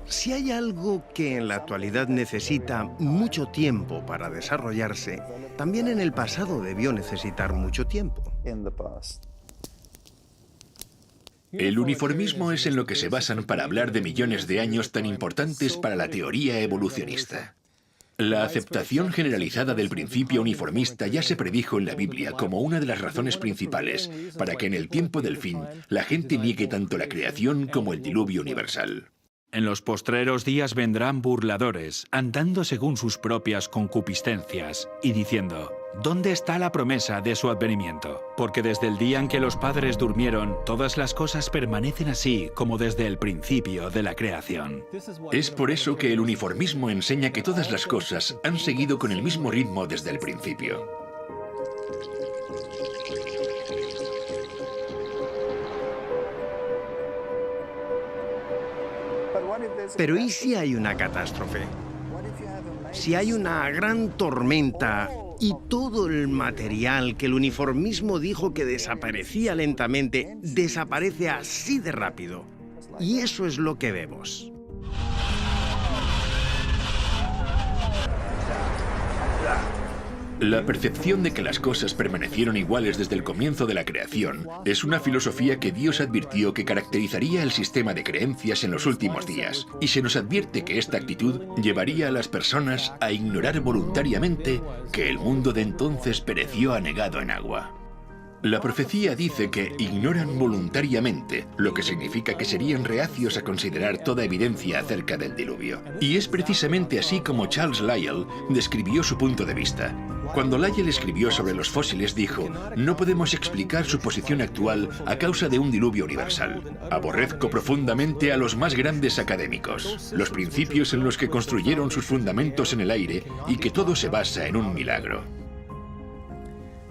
Si hay algo que en la actualidad necesita mucho tiempo para desarrollarse, también en el pasado debió necesitar mucho tiempo. El uniformismo es en lo que se basan para hablar de millones de años tan importantes para la teoría evolucionista. La aceptación generalizada del principio uniformista ya se predijo en la Biblia como una de las razones principales para que en el tiempo del fin la gente niegue tanto la creación como el diluvio universal. En los postreros días vendrán burladores, andando según sus propias concupiscencias, y diciendo, ¿dónde está la promesa de su advenimiento? Porque desde el día en que los padres durmieron, todas las cosas permanecen así como desde el principio de la creación. Es por eso que el uniformismo enseña que todas las cosas han seguido con el mismo ritmo desde el principio. Pero ¿y si hay una catástrofe? Si hay una gran tormenta y todo el material que el uniformismo dijo que desaparecía lentamente, desaparece así de rápido. Y eso es lo que vemos. La percepción de que las cosas permanecieron iguales desde el comienzo de la creación es una filosofía que Dios advirtió que caracterizaría el sistema de creencias en los últimos días, y se nos advierte que esta actitud llevaría a las personas a ignorar voluntariamente que el mundo de entonces pereció anegado en agua. La profecía dice que ignoran voluntariamente, lo que significa que serían reacios a considerar toda evidencia acerca del diluvio. Y es precisamente así como Charles Lyell describió su punto de vista. Cuando Lyell escribió sobre los fósiles dijo: no podemos explicar su posición actual a causa de un diluvio universal. Aborrezco profundamente a los más grandes académicos, los principios en los que construyeron sus fundamentos en el aire y que todo se basa en un milagro.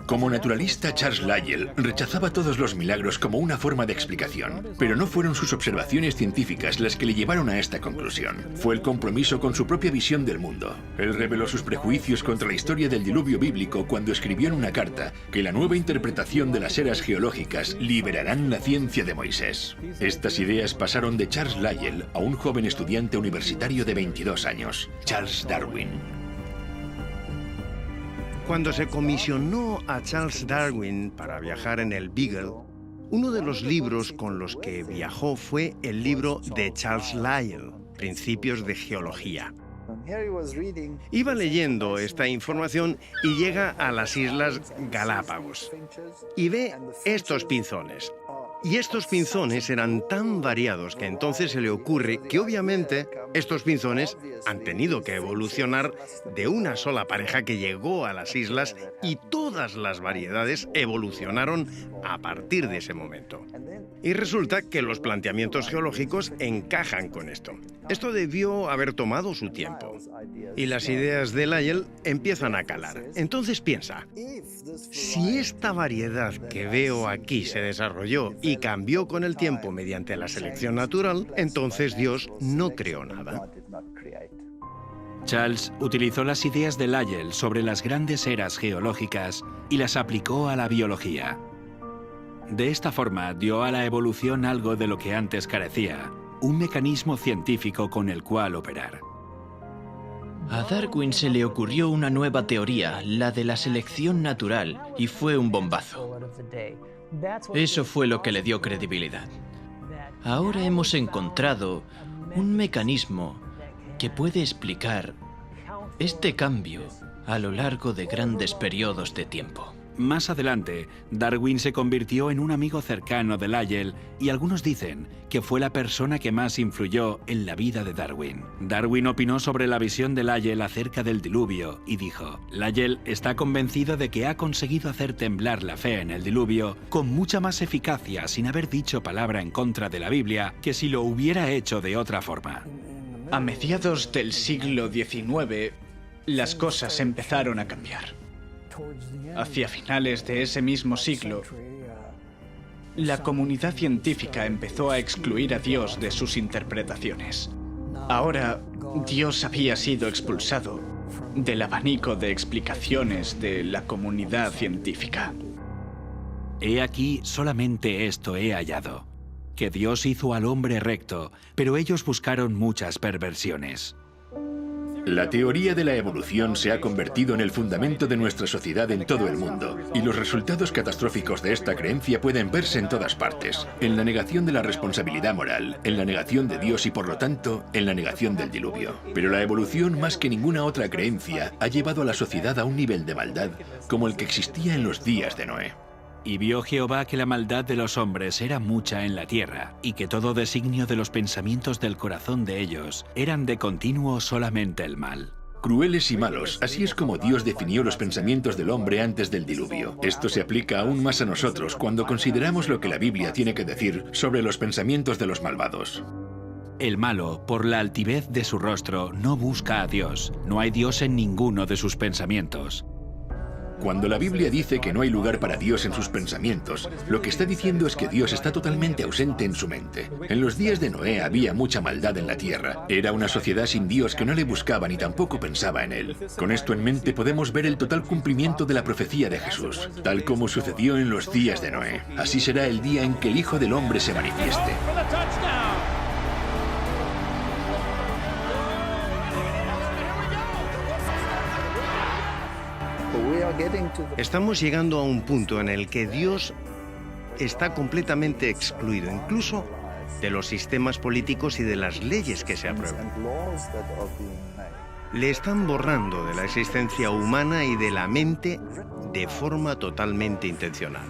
Como naturalista, Charles Lyell rechazaba todos los milagros como una forma de explicación, pero no fueron sus observaciones científicas las que le llevaron a esta conclusión. Fue el compromiso con su propia visión del mundo. Él reveló sus prejuicios contra la historia del diluvio bíblico cuando escribió en una carta que la nueva interpretación de las eras geológicas liberarán la ciencia de Moisés. Estas ideas pasaron de Charles Lyell a un joven estudiante universitario de 22 años, Charles Darwin. Cuando se comisionó a Charles Darwin para viajar en el Beagle, uno de los libros con los que viajó fue el libro de Charles Lyell, Principios de Geología. Iba leyendo esta información y llega a las Islas Galápagos y ve estos pinzones. Y estos pinzones eran tan variados que entonces se le ocurre que obviamente estos pinzones han tenido que evolucionar de una sola pareja que llegó a las islas y todas las variedades evolucionaron a partir de ese momento. Y resulta que los planteamientos geológicos encajan con esto. Esto debió haber tomado su tiempo. Y las ideas de Lyell empiezan a calar. Entonces piensa, si esta variedad que veo aquí se desarrolló y cambió con el tiempo mediante la selección natural, entonces Dios no creó nada. Charles utilizó las ideas de Lyell sobre las grandes eras geológicas y las aplicó a la biología. De esta forma dio a la evolución algo de lo que antes carecía, un mecanismo científico con el cual operar. A Darwin se le ocurrió una nueva teoría, la de la selección natural, y fue un bombazo. Eso fue lo que le dio credibilidad. Ahora hemos encontrado un mecanismo que puede explicar este cambio a lo largo de grandes periodos de tiempo. Más adelante, Darwin se convirtió en un amigo cercano de Lyell y algunos dicen que fue la persona que más influyó en la vida de Darwin. Darwin opinó sobre la visión de Lyell acerca del diluvio y dijo: Lyell está convencido de que ha conseguido hacer temblar la fe en el diluvio con mucha más eficacia sin haber dicho palabra en contra de la Biblia que si lo hubiera hecho de otra forma. A mediados del siglo XIX, las cosas empezaron a cambiar. Hacia finales de ese mismo siglo, la comunidad científica empezó a excluir a Dios de sus interpretaciones. Ahora, Dios había sido expulsado del abanico de explicaciones de la comunidad científica. He aquí solamente esto he hallado, que Dios hizo al hombre recto, pero ellos buscaron muchas perversiones. La teoría de la evolución se ha convertido en el fundamento de nuestra sociedad en todo el mundo, y los resultados catastróficos de esta creencia pueden verse en todas partes, en la negación de la responsabilidad moral, en la negación de Dios y por lo tanto, en la negación del diluvio. Pero la evolución, más que ninguna otra creencia, ha llevado a la sociedad a un nivel de maldad como el que existía en los días de Noé. Y vio Jehová que la maldad de los hombres era mucha en la tierra, y que todo designio de los pensamientos del corazón de ellos eran de continuo solamente el mal. Crueles y malos, así es como Dios definió los pensamientos del hombre antes del diluvio. Esto se aplica aún más a nosotros cuando consideramos lo que la Biblia tiene que decir sobre los pensamientos de los malvados. El malo, por la altivez de su rostro, no busca a Dios. No hay Dios en ninguno de sus pensamientos. Cuando la Biblia dice que no hay lugar para Dios en sus pensamientos, lo que está diciendo es que Dios está totalmente ausente en su mente. En los días de Noé había mucha maldad en la tierra. Era una sociedad sin Dios que no le buscaba ni tampoco pensaba en él. Con esto en mente podemos ver el total cumplimiento de la profecía de Jesús, tal como sucedió en los días de Noé. Así será el día en que el Hijo del Hombre se manifieste. Estamos llegando a un punto en el que Dios está completamente excluido, incluso de los sistemas políticos y de las leyes que se aprueban. Le están borrando de la existencia humana y de la mente de forma totalmente intencional.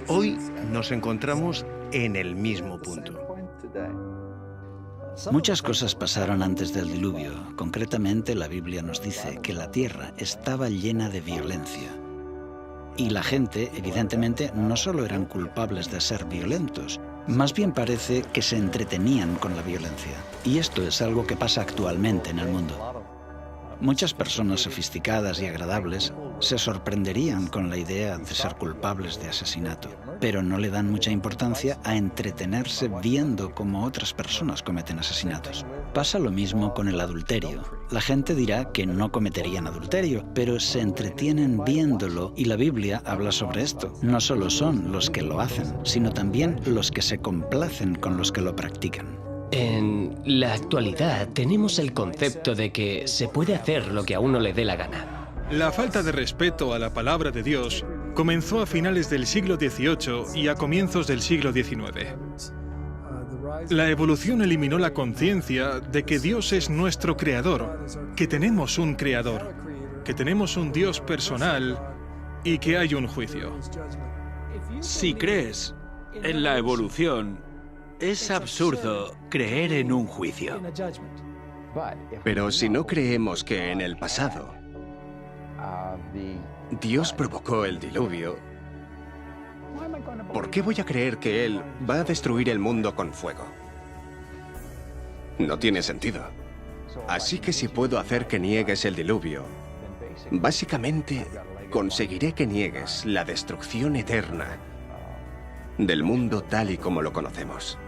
Hoy nos encontramos en el mismo punto. Muchas cosas pasaron antes del diluvio. Concretamente, la Biblia nos dice que la tierra estaba llena de violencia. Y la gente, evidentemente, no solo eran culpables de ser violentos, más bien parece que se entretenían con la violencia. Y esto es algo que pasa actualmente en el mundo. Muchas personas sofisticadas y agradables se sorprenderían con la idea de ser culpables de asesinato, pero no le dan mucha importancia a entretenerse viendo cómo otras personas cometen asesinatos. Pasa lo mismo con el adulterio. La gente dirá que no cometerían adulterio, pero se entretienen viéndolo y la Biblia habla sobre esto. No solo son los que lo hacen, sino también los que se complacen con los que lo practican. En la actualidad tenemos el concepto de que se puede hacer lo que a uno le dé la gana. La falta de respeto a la palabra de Dios comenzó a finales del siglo XVIII y a comienzos del siglo XIX. La evolución eliminó la conciencia de que Dios es nuestro creador, que tenemos un creador, que tenemos un Dios personal y que hay un juicio. Si crees en la evolución, es absurdo creer en un juicio. Pero si no creemos que en el pasado Dios provocó el diluvio, ¿por qué voy a creer que Él va a destruir el mundo con fuego? No tiene sentido. Así que si puedo hacer que niegues el diluvio, básicamente conseguiré que niegues la destrucción eterna del mundo tal y como lo conocemos.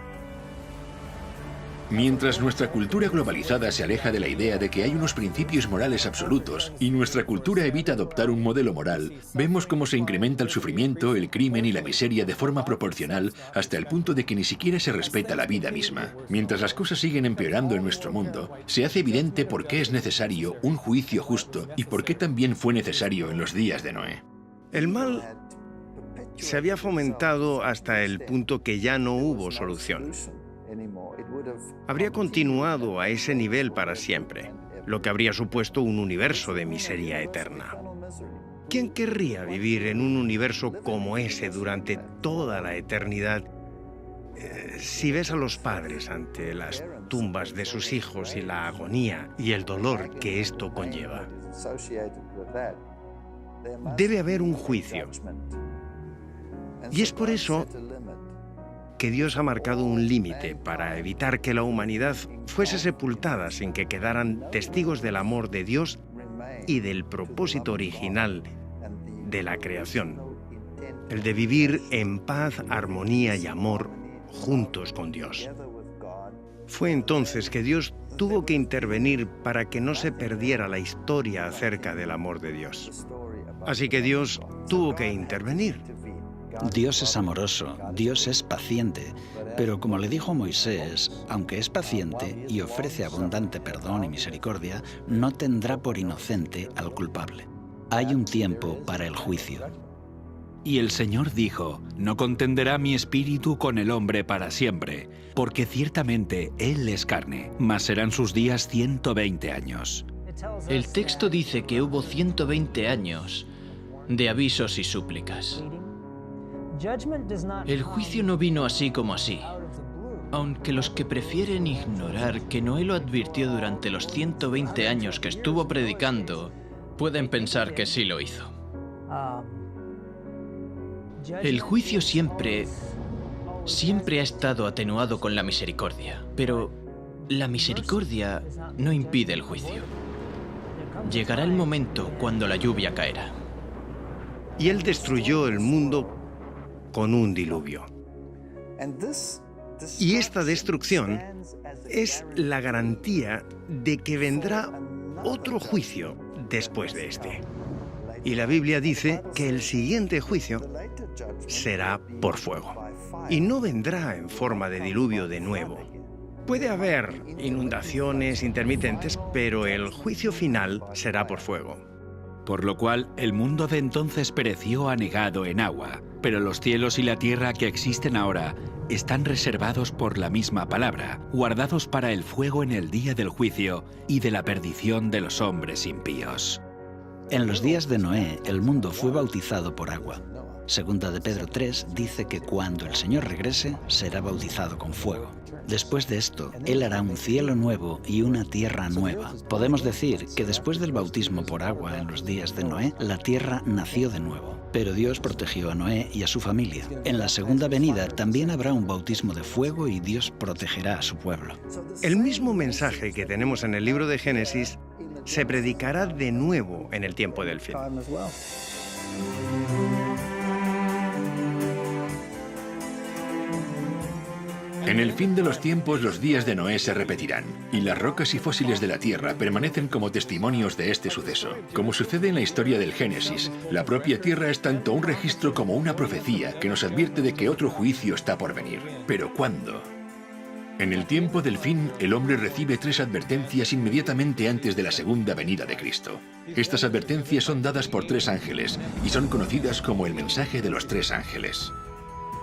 Mientras nuestra cultura globalizada se aleja de la idea de que hay unos principios morales absolutos y nuestra cultura evita adoptar un modelo moral, vemos cómo se incrementa el sufrimiento, el crimen y la miseria de forma proporcional hasta el punto de que ni siquiera se respeta la vida misma. Mientras las cosas siguen empeorando en nuestro mundo, se hace evidente por qué es necesario un juicio justo y por qué también fue necesario en los días de Noé. El mal se había fomentado hasta el punto que ya no hubo solución. Habría continuado a ese nivel para siempre, lo que habría supuesto un universo de miseria eterna. ¿Quién querría vivir en un universo como ese durante toda la eternidad? Si ves a los padres ante las tumbas de sus hijos y la agonía y el dolor que esto conlleva, debe haber un juicio. Y es por eso que Dios ha marcado un límite para evitar que la humanidad fuese sepultada sin que quedaran testigos del amor de Dios y del propósito original de la creación, el de vivir en paz, armonía y amor juntos con Dios. Fue entonces que Dios tuvo que intervenir para que no se perdiera la historia acerca del amor de Dios. Así que Dios tuvo que intervenir. Dios es amoroso, Dios es paciente, pero como le dijo Moisés, aunque es paciente y ofrece abundante perdón y misericordia, no tendrá por inocente al culpable. Hay un tiempo para el juicio. Y el Señor dijo, no contenderá mi espíritu con el hombre para siempre, porque ciertamente él es carne, mas serán sus días 120 años. El texto dice que hubo 120 años de avisos y súplicas. El juicio no vino así como así, aunque los que prefieren ignorar que Noé lo advirtió durante los 120 años que estuvo predicando, pueden pensar que sí lo hizo. El juicio siempre ha estado atenuado con la misericordia, pero la misericordia no impide el juicio. Llegará el momento cuando la lluvia caerá. Y Él destruyó el mundo con un diluvio. Y esta destrucción es la garantía de que vendrá otro juicio después de este. Y la Biblia dice que el siguiente juicio será por fuego. Y no vendrá en forma de diluvio de nuevo. Puede haber inundaciones intermitentes, pero el juicio final será por fuego. por lo cual el mundo de entonces pereció anegado en agua. Pero los cielos y la tierra que existen ahora están reservados por la misma palabra, guardados para el fuego en el día del juicio y de la perdición de los hombres impíos. En los días de Noé, el mundo fue bautizado por agua. Segunda de Pedro 3 dice que cuando el Señor regrese, será bautizado con fuego. Después de esto, Él hará un cielo nuevo y una tierra nueva. Podemos decir que después del bautismo por agua en los días de Noé, la tierra nació de nuevo. Pero Dios protegió a Noé y a su familia. En la segunda venida también habrá un bautismo de fuego y Dios protegerá a su pueblo. El mismo mensaje que tenemos en el libro de Génesis se predicará de nuevo en el tiempo del fin. En el fin de los tiempos, los días de Noé se repetirán, y las rocas y fósiles de la tierra permanecen como testimonios de este suceso. Como sucede en la historia del Génesis, la propia tierra es tanto un registro como una profecía que nos advierte de que otro juicio está por venir. ¿Pero cuándo? En el tiempo del fin, el hombre recibe 3 advertencias inmediatamente antes de la segunda venida de Cristo. Estas advertencias son dadas por 3 ángeles y son conocidas como el mensaje de los 3 ángeles.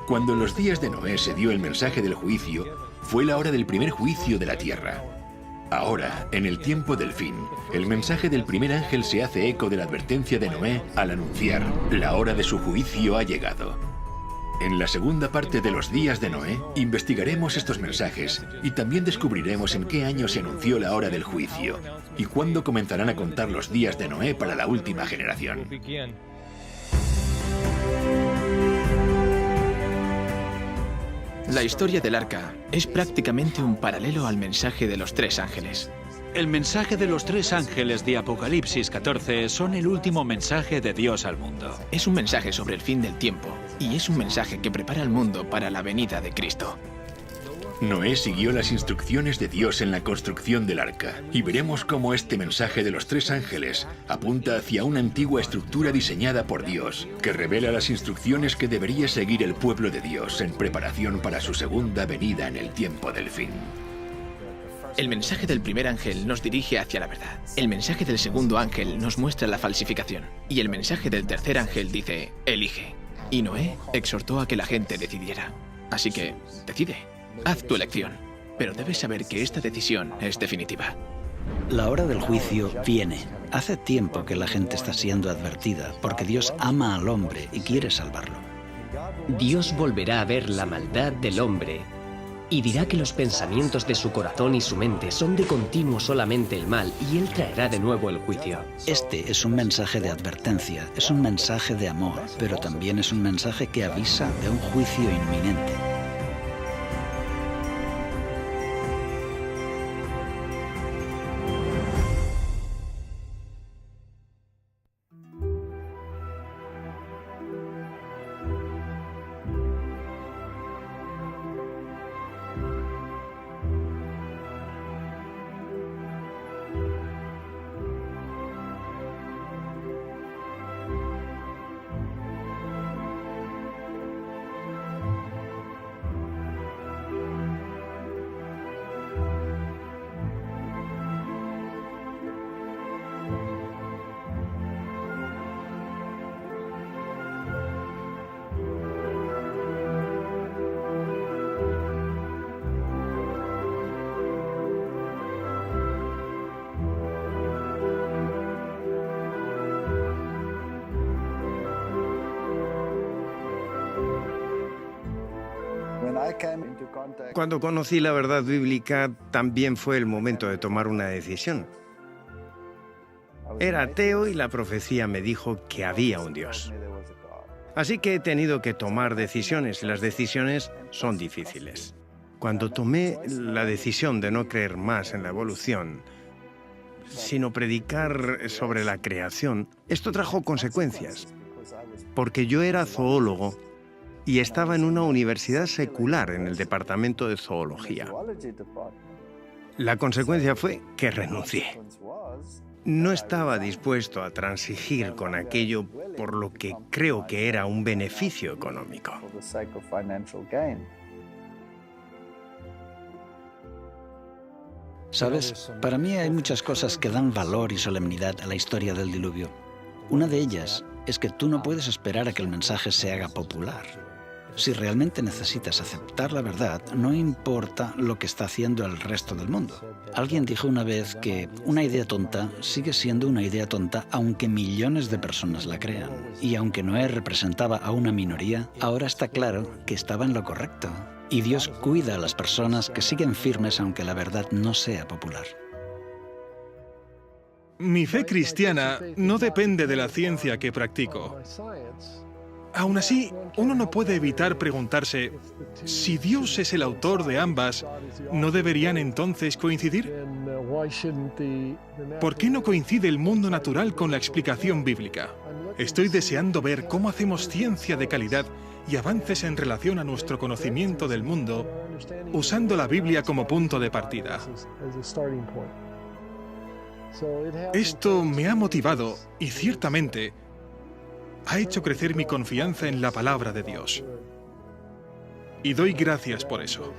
Cuando en los días de Noé se dio el mensaje del juicio, fue la hora del primer juicio de la tierra. Ahora, en el tiempo del fin, el mensaje del primer ángel se hace eco de la advertencia de Noé al anunciar: la hora de su juicio ha llegado. En la segunda parte de los días de Noé, investigaremos estos mensajes y también descubriremos en qué año se anunció la hora del juicio y cuándo comenzarán a contar los días de Noé para la última generación. La historia del arca es prácticamente un paralelo al mensaje de los 3 ángeles. El mensaje de los 3 ángeles de Apocalipsis 14 son el último mensaje de Dios al mundo. Es un mensaje sobre el fin del tiempo y es un mensaje que prepara al mundo para la venida de Cristo. Noé siguió las instrucciones de Dios en la construcción del arca, y veremos cómo este mensaje de los 3 ángeles apunta hacia una antigua estructura diseñada por Dios, que revela las instrucciones que debería seguir el pueblo de Dios en preparación para su segunda venida en el tiempo del fin. El mensaje del primer ángel nos dirige hacia la verdad. El mensaje del segundo ángel nos muestra la falsificación. Y el mensaje del tercer ángel dice: elige. Y Noé exhortó a que la gente decidiera. Así que, decide. Haz tu elección, pero debes saber que esta decisión es definitiva. La hora del juicio viene. Hace tiempo que la gente está siendo advertida, porque Dios ama al hombre y quiere salvarlo. Dios volverá a ver la maldad del hombre y dirá que los pensamientos de su corazón y su mente son de continuo solamente el mal, y Él traerá de nuevo el juicio. Este es un mensaje de advertencia, es un mensaje de amor, pero también es un mensaje que avisa de un juicio inminente. Cuando conocí la verdad bíblica, también fue el momento de tomar una decisión. Era ateo y la profecía me dijo que había un Dios. Así que he tenido que tomar decisiones, y las decisiones son difíciles. Cuando tomé la decisión de no creer más en la evolución, sino predicar sobre la creación, esto trajo consecuencias, porque yo era zoólogo y estaba en una universidad secular en el departamento de zoología. La consecuencia fue que renuncié. No estaba dispuesto a transigir con aquello por lo que creo que era un beneficio económico. ¿Sabes? Para mí hay muchas cosas que dan valor y solemnidad a la historia del diluvio. Una de ellas es que tú no puedes esperar a que el mensaje se haga popular. Si realmente necesitas aceptar la verdad, no importa lo que está haciendo el resto del mundo. Alguien dijo una vez que una idea tonta sigue siendo una idea tonta aunque millones de personas la crean. Y aunque Noé representaba a una minoría, ahora está claro que estaba en lo correcto. Y Dios cuida a las personas que siguen firmes aunque la verdad no sea popular. Mi fe cristiana no depende de la ciencia que practico. Aún así, uno no puede evitar preguntarse, si Dios es el autor de ambas, ¿no deberían entonces coincidir? ¿Por qué no coincide el mundo natural con la explicación bíblica? Estoy deseando ver cómo hacemos ciencia de calidad y avances en relación a nuestro conocimiento del mundo, usando la Biblia como punto de partida. Esto me ha motivado y ciertamente ha hecho crecer mi confianza en la palabra de Dios. Y doy gracias por eso.